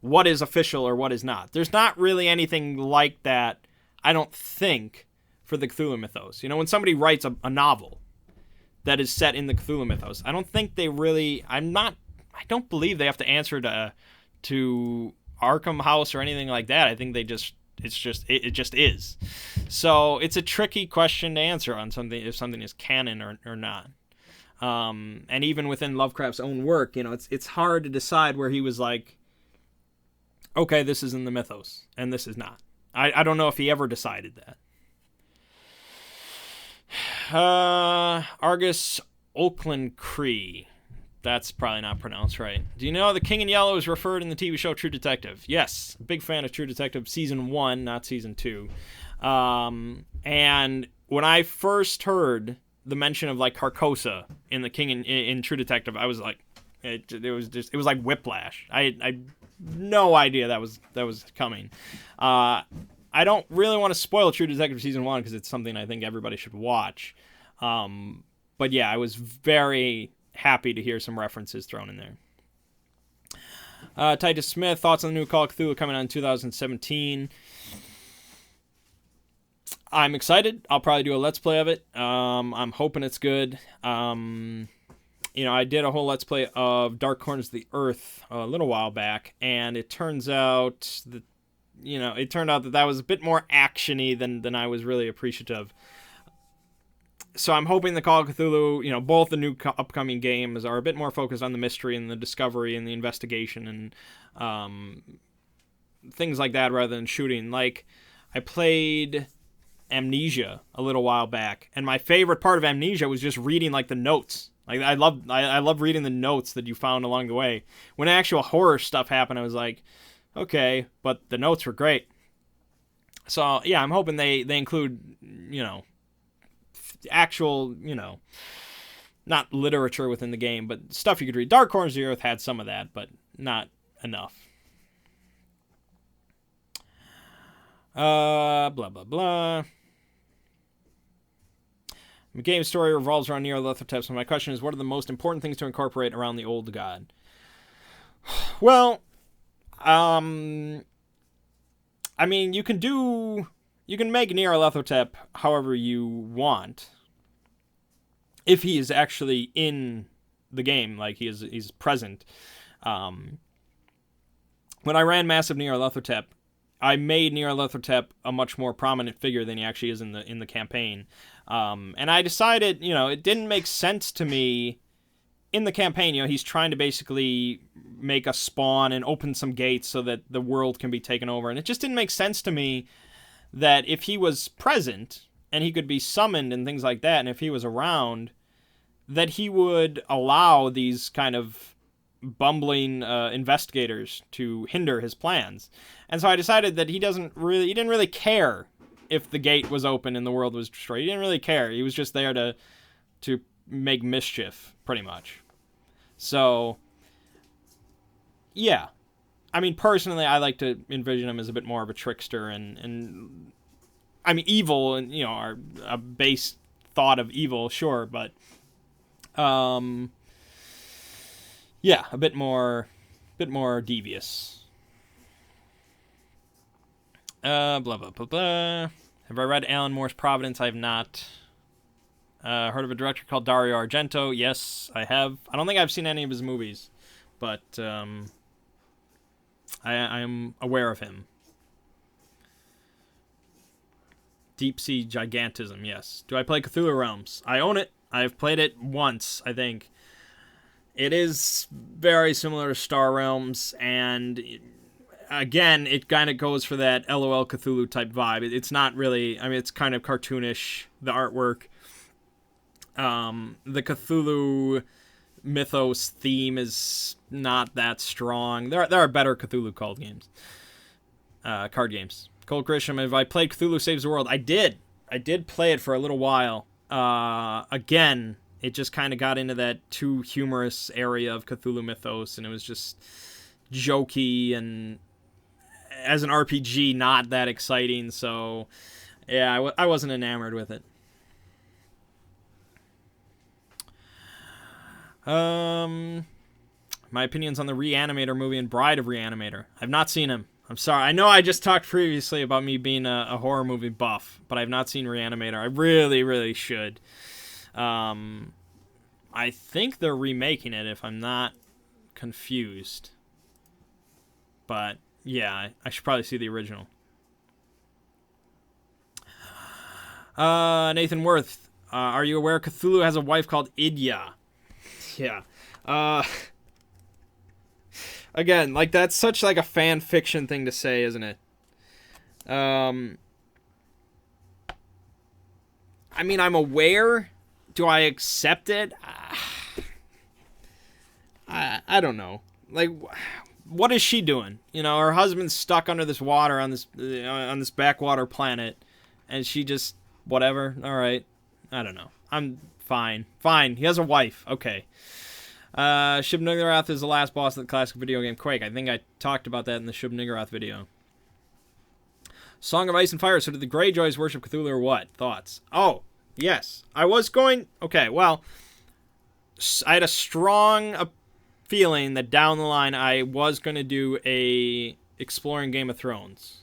what is official or what is not. There's not really anything like that, I don't think, for the Cthulhu Mythos. When somebody writes a novel that is set in the Cthulhu Mythos, I don't think they really. I don't believe they have to answer to Arkham House or anything like that. I think it just is. So it's a tricky question to answer on something, if something is canon or not. And even within Lovecraft's own work, it's hard to decide where he was like, okay, this is in the mythos and this is not. I don't know if he ever decided that. Argus Oakland Cree. That's probably not pronounced right. Do you know the King in Yellow is referred in the TV show True Detective? Yes. Big fan of True Detective Season 1, not Season 2. And when I first heard the mention of like Carcosa in the King in True Detective, I was like, it was like whiplash. I had no idea that was coming. I don't really want to spoil True Detective Season 1 because it's something I think everybody should watch. But yeah, I was very happy to hear some references thrown in there. Titus Smith, thoughts on the new Call of Cthulhu coming out in 2017? I'm excited. I'll probably do a Let's Play of it. I'm hoping it's good. I did a whole Let's Play of Dark Corners of the Earth a little while back, and it turns out that that was a bit more action-y than I was really appreciative. So I'm hoping the Call of Cthulhu, both the new upcoming games are a bit more focused on the mystery and the discovery and the investigation and things like that rather than shooting. Like, I played Amnesia a little while back, and my favorite part of Amnesia was just reading like the notes. Like I love reading the notes that you found along the way. When actual horror stuff happened, I was like, okay, but the notes were great. So yeah, I'm hoping they include actual not literature within the game, but stuff you could read. Dark Corners of the Earth had some of that, but not enough. Blah blah blah. The game story revolves around Nyarlathotep, so my question is, what are the most important things to incorporate around the old god? Well, you can make Nyarlathotep however you want. If he is actually in the game, like he's present. When I ran Massive Nyarlathotep, I made Nyarlathotep a much more prominent figure than he actually is in the campaign. And I decided, it didn't make sense to me in the campaign. He's trying to basically make a spawn and open some gates so that the world can be taken over. And it just didn't make sense to me that if he was present and he could be summoned and things like that, and if he was around, that he would allow these kind of bumbling investigators to hinder his plans. And so I decided that he didn't really care if the gate was open and the world was destroyed. He didn't really care. He was just there to make mischief, pretty much. So, yeah. Personally, I like to envision him as a bit more of a trickster and evil, and a base thought of evil, sure, but yeah, a bit more devious. Blah blah blah blah. Have I read Alan Moore's Providence? I have not. Heard of a director called Dario Argento? Yes, I have. I don't think I've seen any of his movies, but I am aware of him. Deep Sea Gigantism, yes. Do I play Cthulhu Realms? I own it. I've played it once, I think. It is very similar to Star Realms, and again, it kind of goes for that LOL Cthulhu type vibe. It's not really, it's kind of cartoonish, the artwork. The Cthulhu Mythos theme is not that strong. There are better Cthulhu card games. Cold Grisham, have I played Cthulhu Saves the World? I did. I did play it for a little while. Again, it just kind of got into that too humorous area of Cthulhu Mythos, and it was just jokey and as an RPG not that exciting. So yeah, I wasn't enamored with it. My opinions on the Reanimator movie and Bride of Reanimator. I've not seen him. I'm sorry. I know I just talked previously about me being a horror movie buff, but I've not seen Reanimator. I really, really should. I think they're remaking it, if I'm not confused. But yeah, I should probably see the original. Nathan Worth, are you aware Cthulhu has a wife called Idya? Yeah. Again, like, that's such like a fan fiction thing to say, isn't it? I mean, I'm aware. Do I accept it? I don't know. Like, what is she doing? You know, her husband's stuck under this water on this backwater planet, and she just whatever. All right, I don't know. I'm fine. Fine. He has a wife. Okay. Shub Niggurath is the last boss of the classic video game Quake. I think I talked about that in the Shub Niggurath video. Song of Ice and Fire. So did the Greyjoys worship Cthulhu or what? Thoughts? Oh, yes. I was going... Okay, well, I had a strong feeling that down the line I was going to do a exploring Game of Thrones.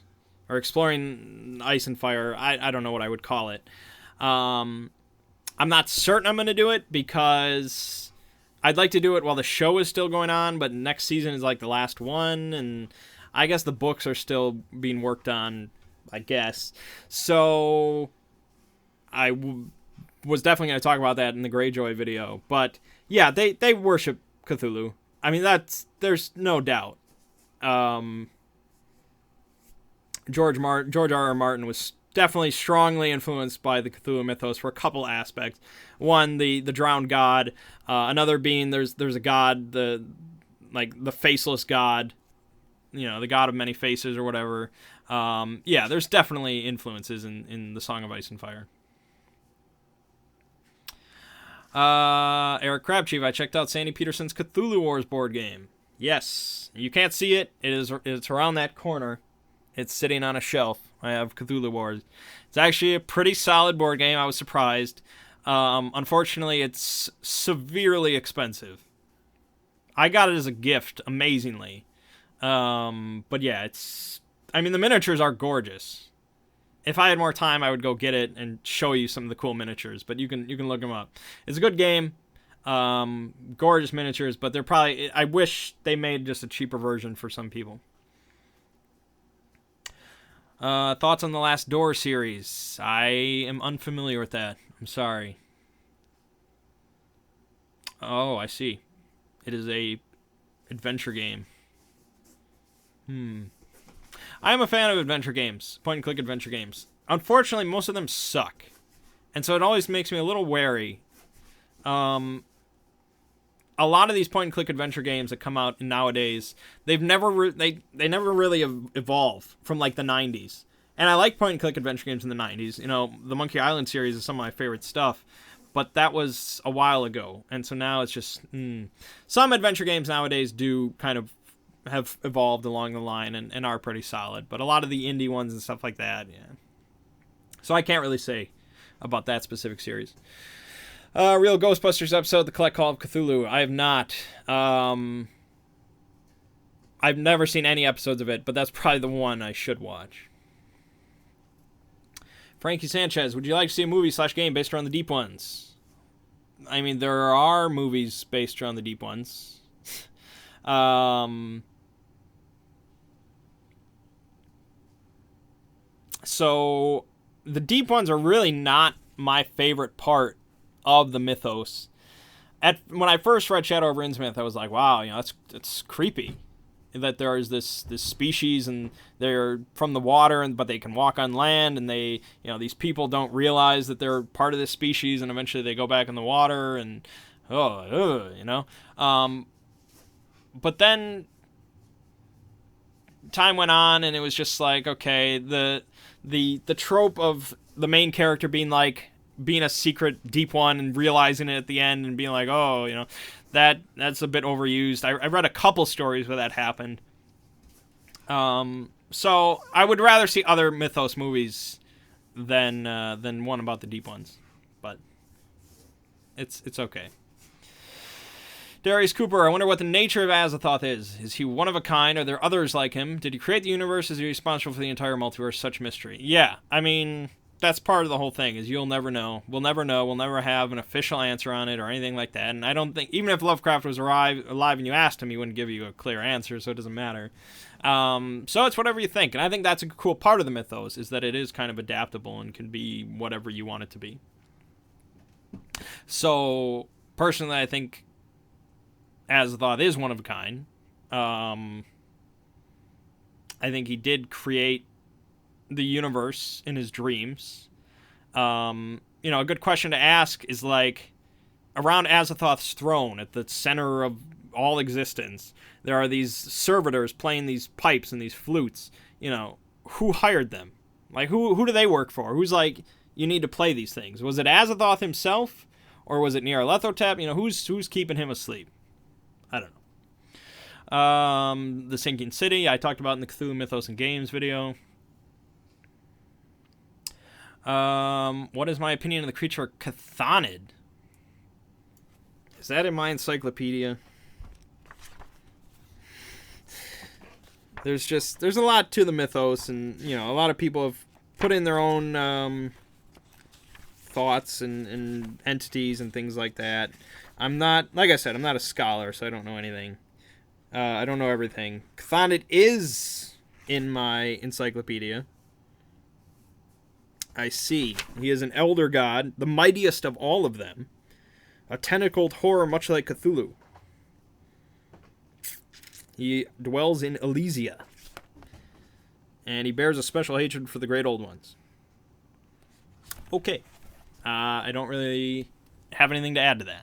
Or exploring Ice and Fire. I don't know what I would call it. I'm not certain I'm going to do it because... I'd like to do it while the show is still going on, but next season is like the last one, and I guess the books are still being worked on, I guess. So I was definitely going to talk about that in the Greyjoy video. But yeah, they worship Cthulhu. I mean, there's no doubt. George R.R. Martin was definitely strongly influenced by the Cthulhu Mythos for a couple aspects. One, the drowned god. Another being there's a god, the faceless god, you know, the god of many faces or whatever. Yeah, there's definitely influences in the Song of Ice and Fire. Eric Crabchief, I checked out Sandy Peterson's Cthulhu Wars board game. Yes, you can't see it. It's around that corner. It's sitting on a shelf. I have Cthulhu Wars. It's actually a pretty solid board game. I was surprised. Unfortunately, it's severely expensive. I got it as a gift, amazingly. But yeah, I mean, the miniatures are gorgeous. If I had more time, I would go get it and show you some of the cool miniatures. But you can look them up. It's a good game. Gorgeous miniatures, but they're probably... I wish they made just a cheaper version for some people. Thoughts on the Last Door series? I am unfamiliar with that. I'm sorry. Oh, I see. It is a adventure game. I am a fan of adventure games, point-and-click adventure games. Unfortunately, most of them suck, and so it always makes me a little wary. A lot of these point-and-click adventure games that come out nowadays, they never really evolve from like the 90s. And I like point-and-click adventure games in the 90s. You know, the Monkey Island series is some of my favorite stuff, but that was a while ago, and so now it's just some adventure games nowadays do kind of have evolved along the line and are pretty solid, but a lot of the indie ones and stuff like that, yeah. So I can't really say about that specific series. Real Ghostbusters episode, The Collect Call of Cthulhu. I have not. I've never seen any episodes of it, but that's probably the one I should watch. Frankie Sanchez, would you like to see a movie/game based around the Deep Ones? I mean, there are movies based around the Deep Ones. So the Deep Ones are really not my favorite part of the mythos. When I first read Shadow over Innsmouth, I was like, wow, you know, it's creepy that there is this species and they're from the water, but they can walk on land, and they, you know, these people don't realize that they're part of this species, and eventually they go back in the water, and you know. But then time went on, and it was just like, okay, the trope of the main character being a secret deep one and realizing it at the end and being like, oh, that's a bit overused. I read a couple stories where that happened. So I would rather see other Mythos movies than one about the deep ones, but it's okay. Darius Cooper, I wonder what the nature of Azathoth is. Is he one of a kind? Are there others like him? Did he create the universe? Is he responsible for the entire multiverse? Such mystery. Yeah, I mean, that's part of the whole thing, is you'll never know. We'll never know. We'll never have an official answer on it or anything like that. And I don't think, even if Lovecraft was alive and you asked him, he wouldn't give you a clear answer, so it doesn't matter. So it's whatever you think. And I think that's a cool part of the mythos, is that it is kind of adaptable and can be whatever you want it to be. So, personally, I think Azathoth is one of a kind. I think he did create the universe in his dreams. A good question to ask is around Azathoth's throne at the center of all existence, there are these servitors playing these pipes and these flutes. Who hired them? Who do they work for? Who's you need to play these things? Was it Azathoth himself, or was it Nyarlathotep? Who's keeping him asleep? I don't know. The Sinking City, I talked about in the Cthulhu Mythos and Games video. What is my opinion of the creature Chthonid? Is that in my encyclopedia? There's a lot to the mythos, and, a lot of people have put in their own, thoughts and entities and things like that. I'm not, like I said, I'm not a scholar, so I don't know anything. I don't know everything. Chthonid is in my encyclopedia. I see. He is an elder god, the mightiest of all of them. A tentacled horror much like Cthulhu. He dwells in Elysia. And he bears a special hatred for the Great Old Ones. Okay. I don't really have anything to add to that.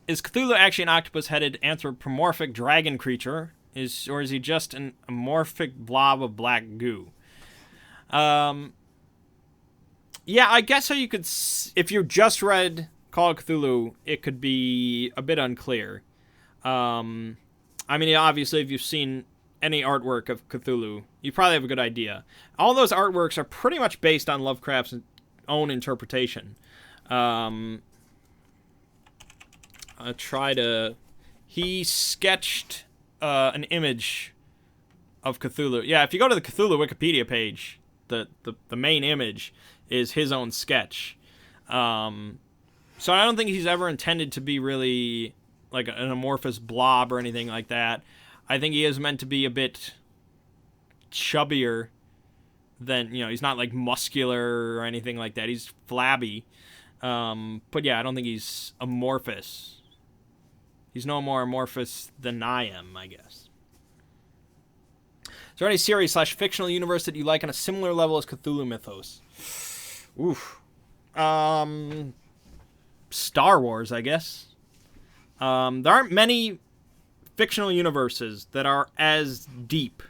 Is Cthulhu actually an octopus-headed anthropomorphic dragon creature? Or is he just an amorphic blob of black goo? Yeah, I guess so. You could, if you just read Call of Cthulhu, it could be a bit unclear. I mean, obviously, if you've seen any artwork of Cthulhu, you probably have a good idea. All those artworks are pretty much based on Lovecraft's own interpretation. He sketched an image of Cthulhu. Yeah, if you go to the Cthulhu Wikipedia page, the main image is his own sketch. So I don't think he's ever intended to be really like an amorphous blob or anything like that. I think he is meant to be a bit chubbier than, he's not muscular or anything like that. He's flabby. But yeah, I don't think he's amorphous. He's no more amorphous than I am, I guess. Is there any series/fictional universe that you like on a similar level as Cthulhu Mythos? Oof. Star Wars, I guess. There aren't many fictional universes that are as deep,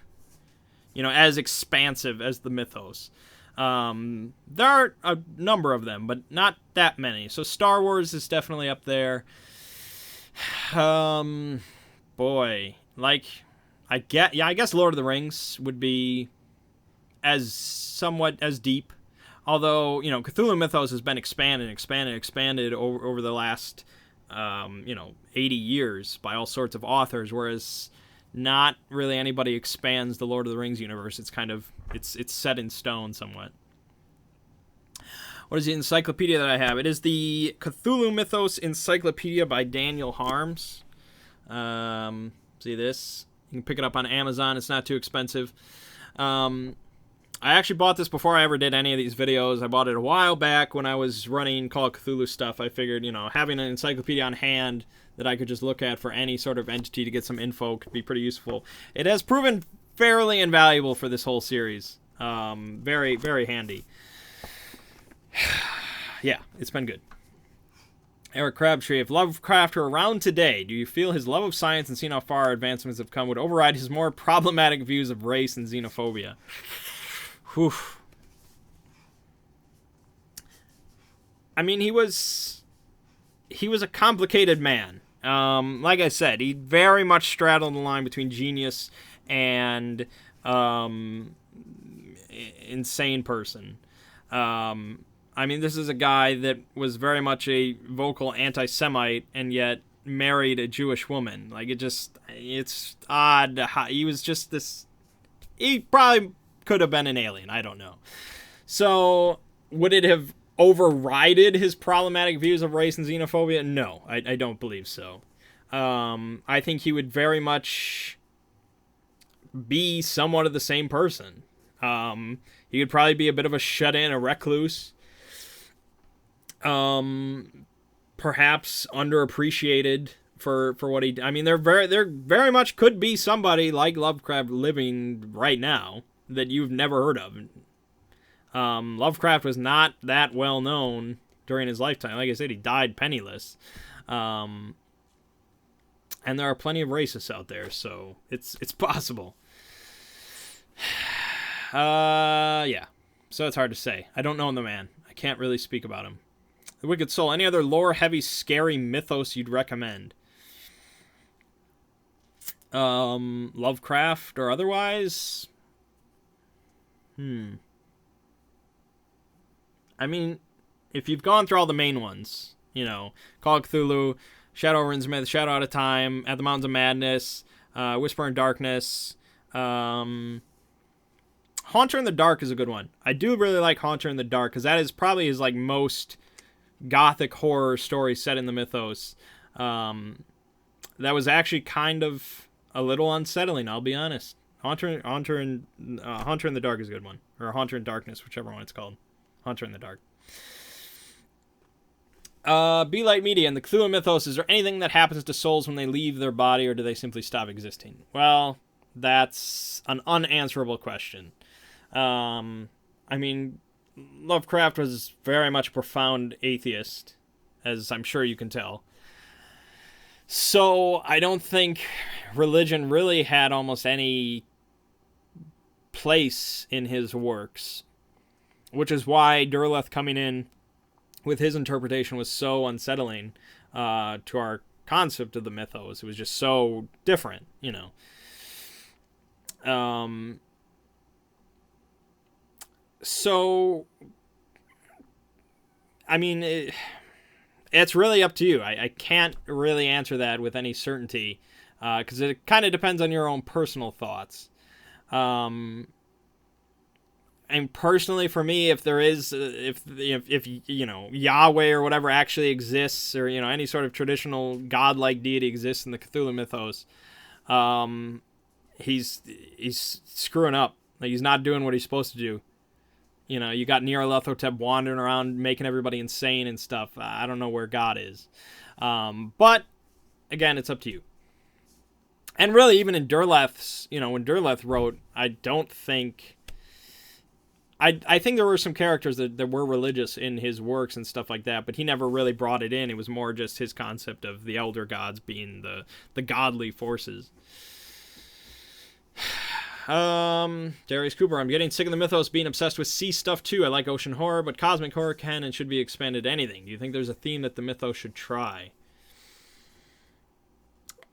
as expansive as the mythos. There are a number of them, but not that many. So Star Wars is definitely up there. Boy, I guess Lord of the Rings would be somewhat as deep. Although, Cthulhu Mythos has been expanded over the last, 80 years by all sorts of authors, whereas not really anybody expands the Lord of the Rings universe. It's kind of, it's set in stone somewhat. What is the encyclopedia that I have? It is the Cthulhu Mythos Encyclopedia by Daniel Harms. See this? You can pick it up on Amazon. It's not too expensive. I actually bought this before I ever did any of these videos. I bought it a while back when I was running Call of Cthulhu stuff. I figured, having an encyclopedia on hand that I could just look at for any sort of entity to get some info could be pretty useful. It has proven fairly invaluable for this whole series. Very, very handy. Yeah, it's been good. Eric Crabtree, if Lovecraft were around today, do you feel his love of science and seeing how far advancements have come would override his more problematic views of race and xenophobia? Whew. I mean, he was a complicated man. Like I said, he very much straddled the line between genius and insane person. I mean, this is a guy that was very much a vocal anti-Semite and yet married a Jewish woman. Like, it's odd how he was just this. He probably could have been an alien. I don't know. So, would it have overrided his problematic views of race and xenophobia? No, I don't believe so. I think he would very much be somewhat of the same person. He would probably be a bit of a shut-in, a recluse. Perhaps underappreciated for what he. I mean, there very much could be somebody like Lovecraft living right now that you've never heard of. Lovecraft was not that well known during his lifetime. Like I said, he died penniless. And there are plenty of racists out there, so it's possible. Yeah. So it's hard to say. I don't know the man. I can't really speak about him. The Wicked Soul. Any other lore-heavy, scary mythos you'd recommend? Lovecraft or otherwise? I mean, if you've gone through all the main ones, Call of Cthulhu, Shadowrun's Myth, Shadow Out of Time, At the Mountains of Madness, Whisper in Darkness, Haunter in the Dark is a good one. I do really like Haunter in the Dark, because that is probably his most gothic horror story set in the mythos. That was actually kind of a little unsettling, I'll be honest. Haunter in the Dark is a good one. Or Haunter in Darkness, whichever one it's called. Haunter in the Dark. Be Light Media and the Cthulhu Mythos. Is there anything that happens to souls when they leave their body, or do they simply stop existing? Well, that's an unanswerable question. I mean, Lovecraft was very much a profound atheist, as I'm sure you can tell. So I don't think religion really had almost any place in his works, which is why Derleth coming in with his interpretation was so unsettling to our concept of the mythos. It was just so different, So, I mean, it's really up to you. I can't really answer that with any certainty, because it kind of depends on your own personal thoughts. And personally, for me, if there is, if Yahweh or whatever actually exists, or any sort of traditional godlike deity exists in the Cthulhu mythos, he's screwing up. Like, he's not doing what he's supposed to do. You got Nyarlathotep wandering around making everybody insane and stuff. I don't know where God is. But, again, it's up to you. And really, even in Derleth's, when Derleth wrote, I don't think... I think there were some characters that were religious in his works and stuff like that, but he never really brought it in. It was more just his concept of the elder gods being the godly forces. Darius Cooper, I'm getting sick of the mythos being obsessed with sea stuff too. I like ocean horror, but cosmic horror can and should be expanded to anything. Do you think there's a theme that the mythos should try?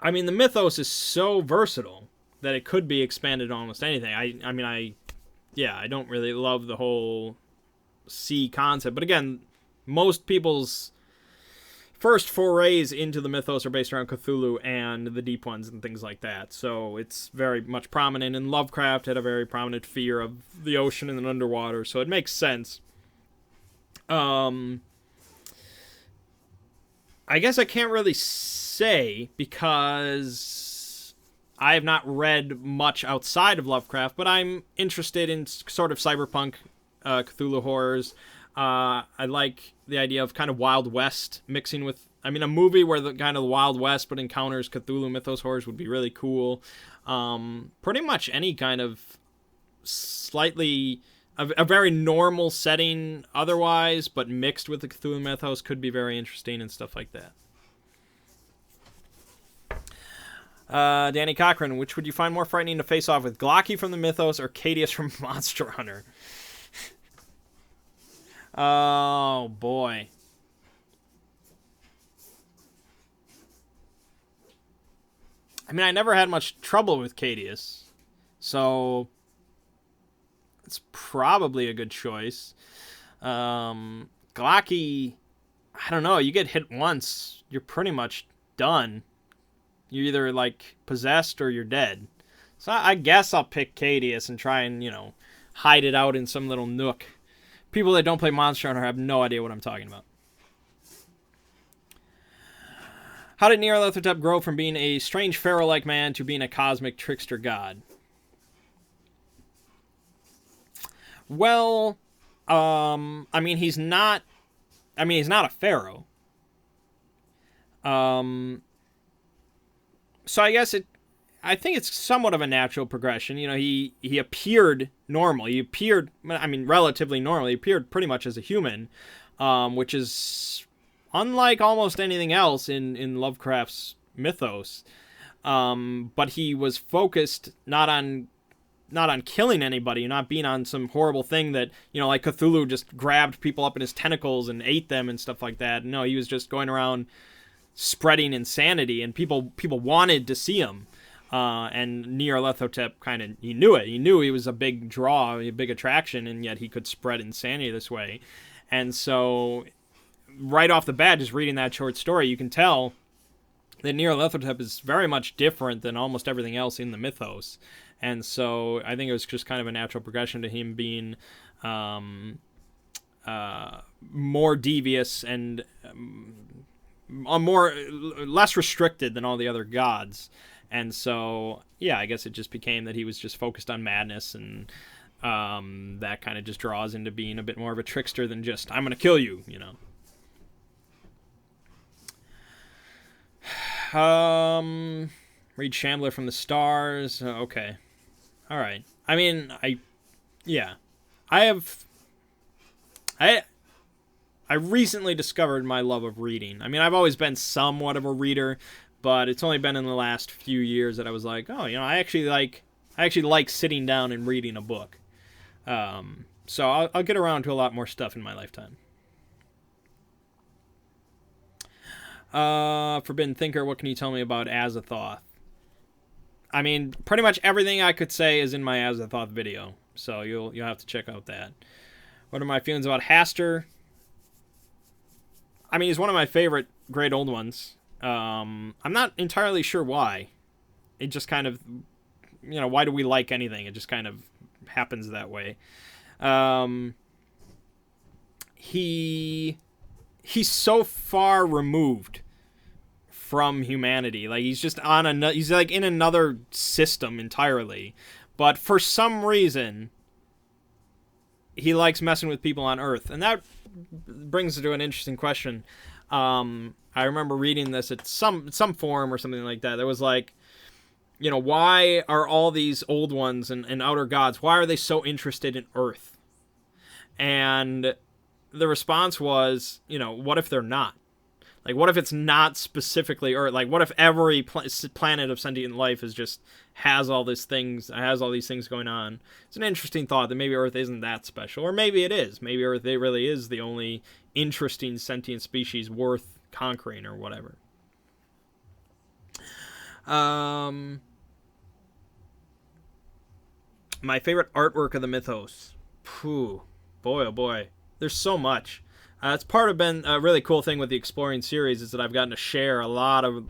I mean, the mythos is so versatile that it could be expanded to almost anything. I don't really love the whole sea concept, but again, most people's first forays into the mythos are based around Cthulhu and the Deep Ones and things like that. So it's very much prominent, and Lovecraft had a very prominent fear of the ocean and underwater, so it makes sense. I guess I can't really say, because I have not read much outside of Lovecraft, but I'm interested in sort of cyberpunk Cthulhu horrors. I like the idea of kind of Wild West mixing with, a movie where the kind of the Wild West but encounters Cthulhu Mythos horrors would be really cool. Pretty much any kind of slightly, a very normal setting otherwise, but mixed with the Cthulhu Mythos could be very interesting and stuff like that. Danny Cochran, which would you find more frightening to face off with, Glocky from the Mythos or Cadius from Monster Hunter? Oh, boy. I mean, I never had much trouble with Cadius, so it's probably a good choice. Glocky, I don't know. You get hit once, you're pretty much done. You're either, like, possessed or you're dead. So I guess I'll pick Cadius and try and, hide it out in some little nook. People that don't play Monster Hunter have no idea what I'm talking about. How did Nyarlathotep grow from being a strange pharaoh-like man to being a cosmic trickster god? Well, I mean, he's not a pharaoh. So I guess I think it's somewhat of a natural progression. He appeared normal. He appeared, relatively normal. He appeared pretty much as a human, which is unlike almost anything else in Lovecraft's mythos. But he was focused not on killing anybody, not being on some horrible thing that, like Cthulhu just grabbed people up in his tentacles and ate them and stuff like that. No, he was just going around spreading insanity, and people wanted to see him. And Nyarlathotep he knew it. He knew he was a big draw, a big attraction, and yet he could spread insanity this way. And so, right off the bat, just reading that short story, you can tell that Nyarlathotep is very much different than almost everything else in the mythos. And so, I think it was just kind of a natural progression to him being more devious and less restricted than all the other gods. And so, yeah, I guess it just became that he was just focused on madness, and that kind of just draws into being a bit more of a trickster than just, I'm going to kill you, Read Shambler from the Stars. Okay. All right. I mean, I recently discovered my love of reading. I mean, I've always been somewhat of a reader, but it's only been in the last few years that I was like, oh, I actually like sitting down and reading a book. So I'll get around to a lot more stuff in my lifetime. Forbidden Thinker, what can you tell me about Azathoth? I mean, pretty much everything I could say is in my Azathoth video, so you'll have to check out that. What are my feelings about Haster? I mean, he's one of my favorite great old ones. I'm not entirely sure why. It just kind of, why do we like anything? It just kind of happens that way. He's so far removed from humanity. Like, he's just he's like in another system entirely. But for some reason, he likes messing with people on Earth. And that brings us to an interesting question. I remember reading this at some forum or something like that. There was like, why are all these old ones and outer gods, why are they so interested in Earth? And the response was, what if they're not? Like, what if it's not specifically Earth? Like, what if every planet of sentient life has all these things going on? It's an interesting thought that maybe Earth isn't that special, or maybe it is. Maybe Earth really is the only interesting sentient species worth conquering or whatever. My favorite artwork of the mythos. Phew, boy, oh boy. There's so much. It's been a really cool thing with the Exploring series is that I've gotten to share a lot of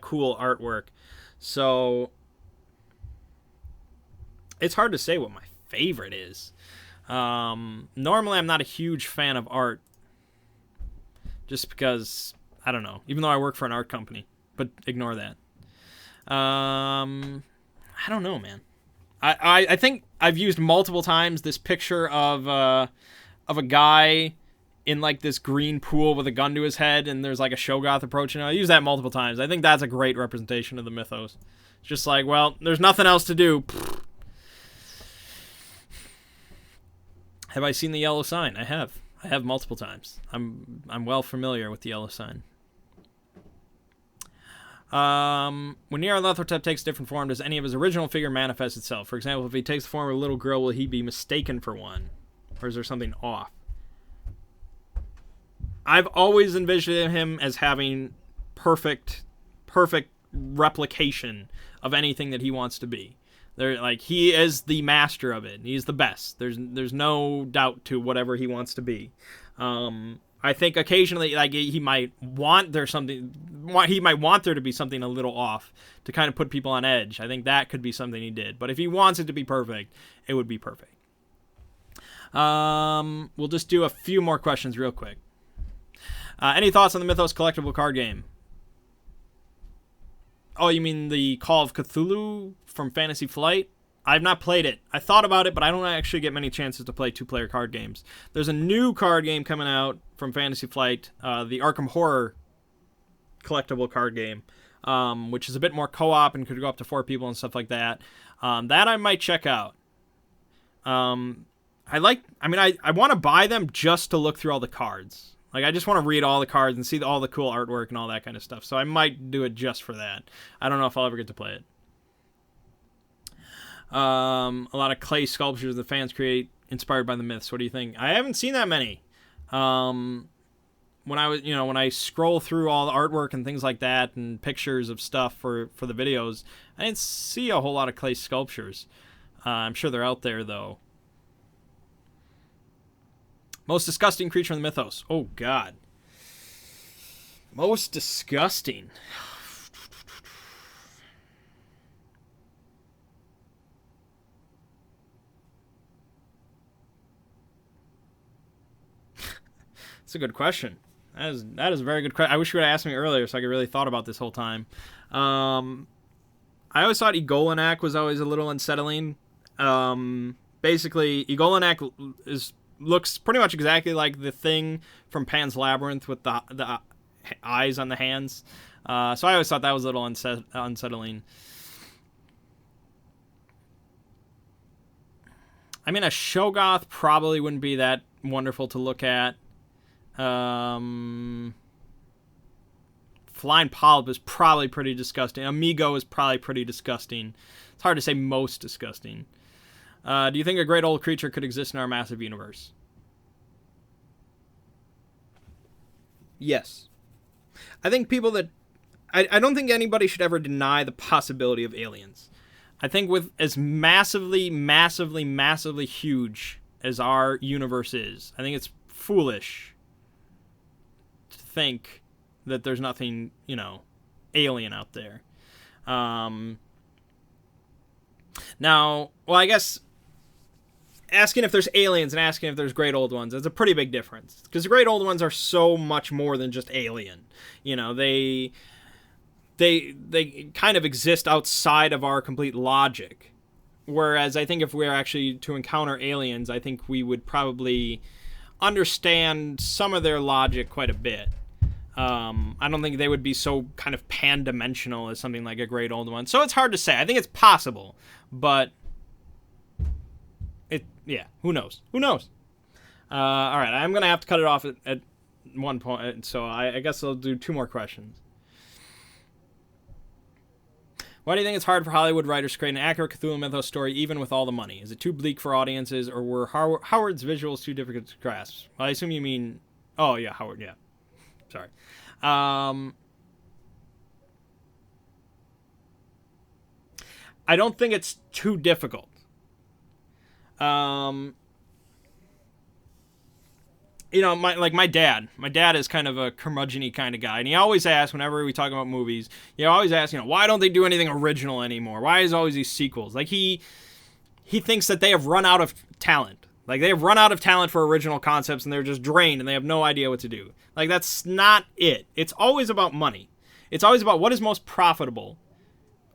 cool artwork. So it's hard to say what my favorite is. Normally I'm not a huge fan of art, just because, I don't know, even though I work for an art company, but ignore that. I don't know, man. I think I've used multiple times this picture of a guy in like this green pool with a gun to his head, and there's like a Shoggoth approaching him. I use that multiple times. I think that's a great representation of the mythos. It's just like, well, there's nothing else to do. Have I seen the yellow sign? I have. I have multiple times. I'm well familiar with the yellow sign. When Nyarlathotep takes a different form, does any of his original figure manifest itself? For example, if he takes the form of a little girl, will he be mistaken for one? Or is there something off? I've always envisioned him as having perfect replication of anything that he wants to be. He is the master of it. He's the best. There's no doubt to whatever he wants to be. I think occasionally, he might want there to be something a little off to kind of put people on edge. I think that could be something he did. But if he wants it to be perfect, it would be perfect. We'll just do a few more questions real quick. Any thoughts on the Mythos collectible card game? Oh, you mean the Call of Cthulhu from Fantasy Flight? I've not played it. I thought about it, but I don't actually get many chances to play two-player card games. There's a new card game coming out from Fantasy Flight, the Arkham Horror collectible card game, which is a bit more co-op and could go up to 4 people and stuff like that. That I might check out. I want to buy them just to look through all the cards. I just want to read all the cards and see all the cool artwork and all that kind of stuff. So I might do it just for that. I don't know if I'll ever get to play it. A lot of clay sculptures the fans create inspired by the myths. What do you think? I haven't seen that many. When I scroll through all the artwork and things like that and pictures of stuff for the videos, I didn't see a whole lot of clay sculptures. I'm sure they're out there, though. Most disgusting creature in the mythos. Oh, God. Most disgusting. That's a good question. That is a very good question. I wish you would have asked me earlier so I could really thought about this whole time. I always thought Egolanak was always a little unsettling. Basically, Egolanak looks pretty much exactly like the thing from Pan's Labyrinth with the eyes on the hands. So I always thought that was a little unsettling. I mean, a Shoggoth probably wouldn't be that wonderful to look at. Flying Polyp is probably pretty disgusting. Amigo is probably pretty disgusting. It's hard to say most disgusting. Do you think a great old creature could exist in our massive universe? Yes. I think I don't think anybody should ever deny the possibility of aliens. I think with as massively huge as our universe is, I think it's foolish to think that there's nothing, alien out there. Now, well, I guess asking if there's aliens and asking if there's great old ones, that's a pretty big difference. Because the great old ones are so much more than just alien. They kind of exist outside of our complete logic. Whereas I think if we were actually to encounter aliens, I think we would probably understand some of their logic quite a bit. I don't think they would be so kind of pan-dimensional as something like a great old one. So it's hard to say. I think it's possible, but who knows? All right, I'm going to have to cut it off at one point, so I guess I'll do 2 more questions. Why do you think it's hard for Hollywood writers to create an accurate Cthulhu Mythos story even with all the money? Is it too bleak for audiences, or were Howard's visuals too difficult to grasp? Well, I assume you mean... Oh, yeah, Howard, yeah. Sorry. I don't think it's too difficult. My dad. My dad is kind of a curmudgeon-y kind of guy, and he always asks, whenever we talk about movies, he always asks, why don't they do anything original anymore? Why is always these sequels? He thinks that they have run out of talent. They have run out of talent for original concepts, and they're just drained, and they have no idea what to do. That's not it. It's always about money. It's always about what is most profitable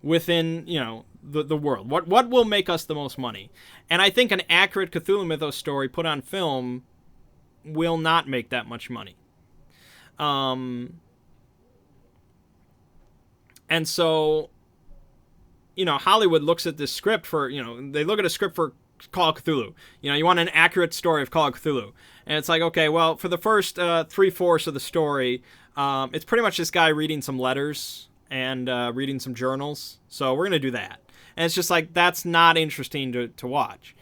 within, the world. What will make us the most money? And I think an accurate Cthulhu Mythos story put on film will not make that much money. And so, Hollywood looks at this script for, they look at a script for Call of Cthulhu. You want an accurate story of Call of Cthulhu. And it's like, okay, well, for the first 3/4 of the story, it's pretty much this guy reading some letters and reading some journals. So we're going to do that. And it's just like, that's not interesting to watch.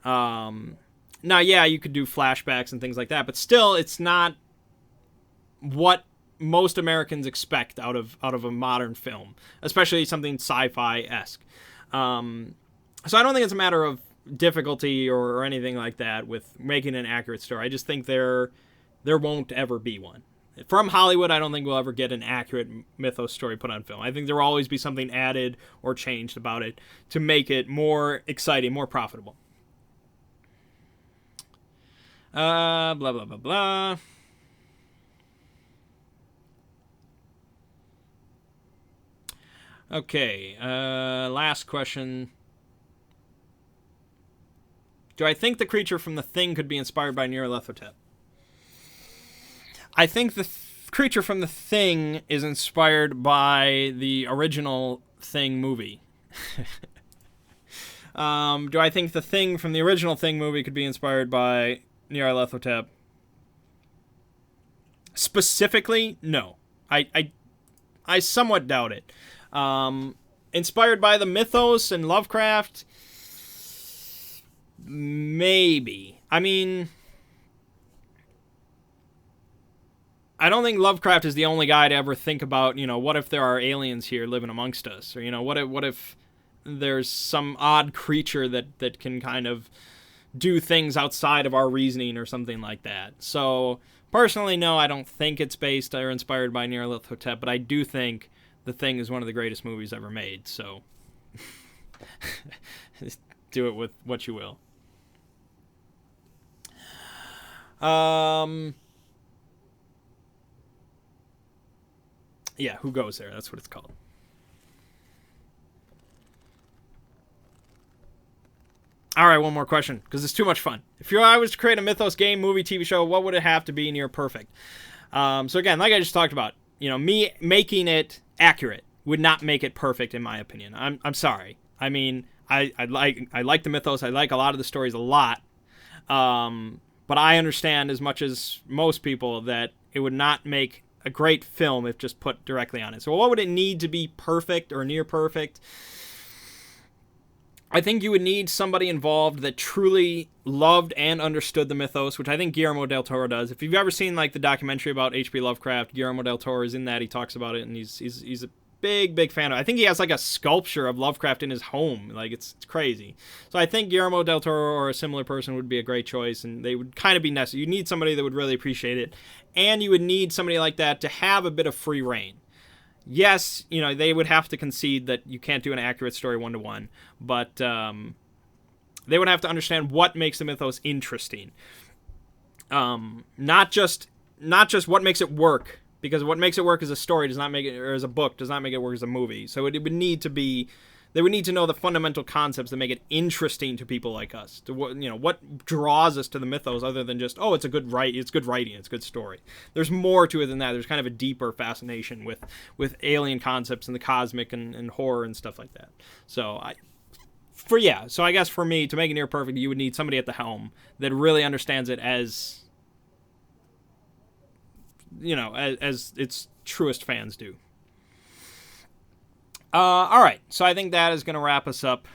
Now, yeah, you could do flashbacks and things like that, but still, it's not what most Americans expect out of a modern film, especially something sci-fi-esque. So I don't think it's a matter of difficulty or anything like that with making an accurate story. I just think there won't ever be one. From Hollywood, I don't think we'll ever get an accurate mythos story put on film. I think there will always be something added or changed about it to make it more exciting, more profitable. Blah, blah, blah, blah. Okay, last question. Do I think the creature from The Thing could be inspired by Nyarlathotep? I think the creature from The Thing is inspired by the original Thing movie. Do I think the Thing from the original Thing movie could be inspired by Nyarlathotep? Specifically, no. I somewhat doubt it. Inspired by the mythos and Lovecraft? Maybe. I mean, I don't think Lovecraft is the only guy to ever think about, what if there are aliens here living amongst us? Or, what if there's some odd creature that can kind of do things outside of our reasoning or something like that. So, personally, no, I don't think it's based or inspired by Nyarlathotep, but I do think The Thing is one of the greatest movies ever made, so do it with what you will. Yeah, Who Goes There? That's what it's called. All right, one more question, because it's too much fun. If I was to create a Mythos game, movie, TV show, what would it have to be near perfect? So again, like I just talked about, me making it accurate would not make it perfect, in my opinion. I'm sorry. I mean, I like the Mythos. I like a lot of the stories a lot. But I understand as much as most people that it would not make a great film if just put directly on it. So what would it need to be perfect or near perfect? I think you would need somebody involved that truly loved and understood the mythos, which I think Guillermo del Toro does. If you've ever seen like the documentary about H.P. Lovecraft, Guillermo del Toro is in that. He talks about it, and he's a big fan of it. I think he has like a sculpture of Lovecraft in his home. Like it's crazy. So I think Guillermo del Toro or a similar person would be a great choice, and they would kind of be necessary. You need somebody that would really appreciate it, and you would need somebody like that to have a bit of free reign. Yes, they would have to concede that you can't do an accurate story one-to-one, but they would have to understand what makes the mythos interesting. Not just what makes it work, because what makes it work as a story does not make it, or as a book, does not make it work as a movie. So it would need to be, they would need to know the fundamental concepts that make it interesting to people like us. To what draws us to the mythos other than just, it's good writing, it's a good story. There's more to it than that. There's kind of a deeper fascination with alien concepts and the cosmic and horror and stuff like that. So I guess for me, to make it near perfect, you would need somebody at the helm that really understands it as its truest fans do. All right, so I think that is going to wrap us up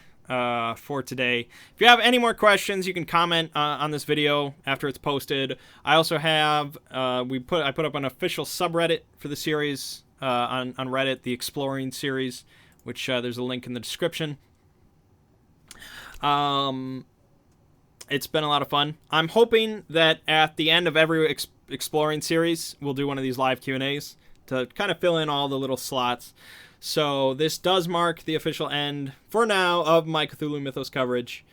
for today. If you have any more questions, you can comment on this video after it's posted. I also have I put up an official subreddit for the series on Reddit, the Exploring series, which there's a link in the description. It's been a lot of fun. I'm hoping that at the end of every Exploring series, we'll do one of these live Q&As to kind of fill in all the little slots. So this does mark the official end, for now, of my Cthulhu Mythos coverage.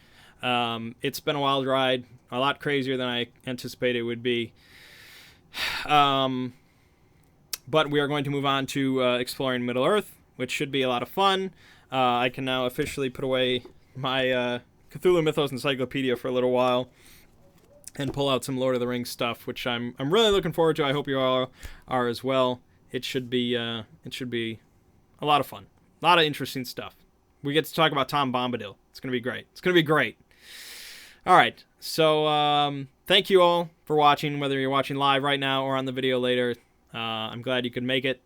It's been a wild ride, a lot crazier than I anticipated it would be. But we are going to move on to Exploring Middle-earth, which should be a lot of fun. I can now officially put away my Cthulhu Mythos encyclopedia for a little while and pull out some Lord of the Rings stuff, which I'm really looking forward to. I hope you all are as well. It should be a lot of fun. A lot of interesting stuff. We get to talk about Tom Bombadil. It's going to be great. All right. So thank you all for watching, whether you're watching live right now or on the video later. I'm glad you could make it.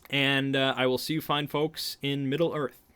And I will see you fine folks in Middle Earth.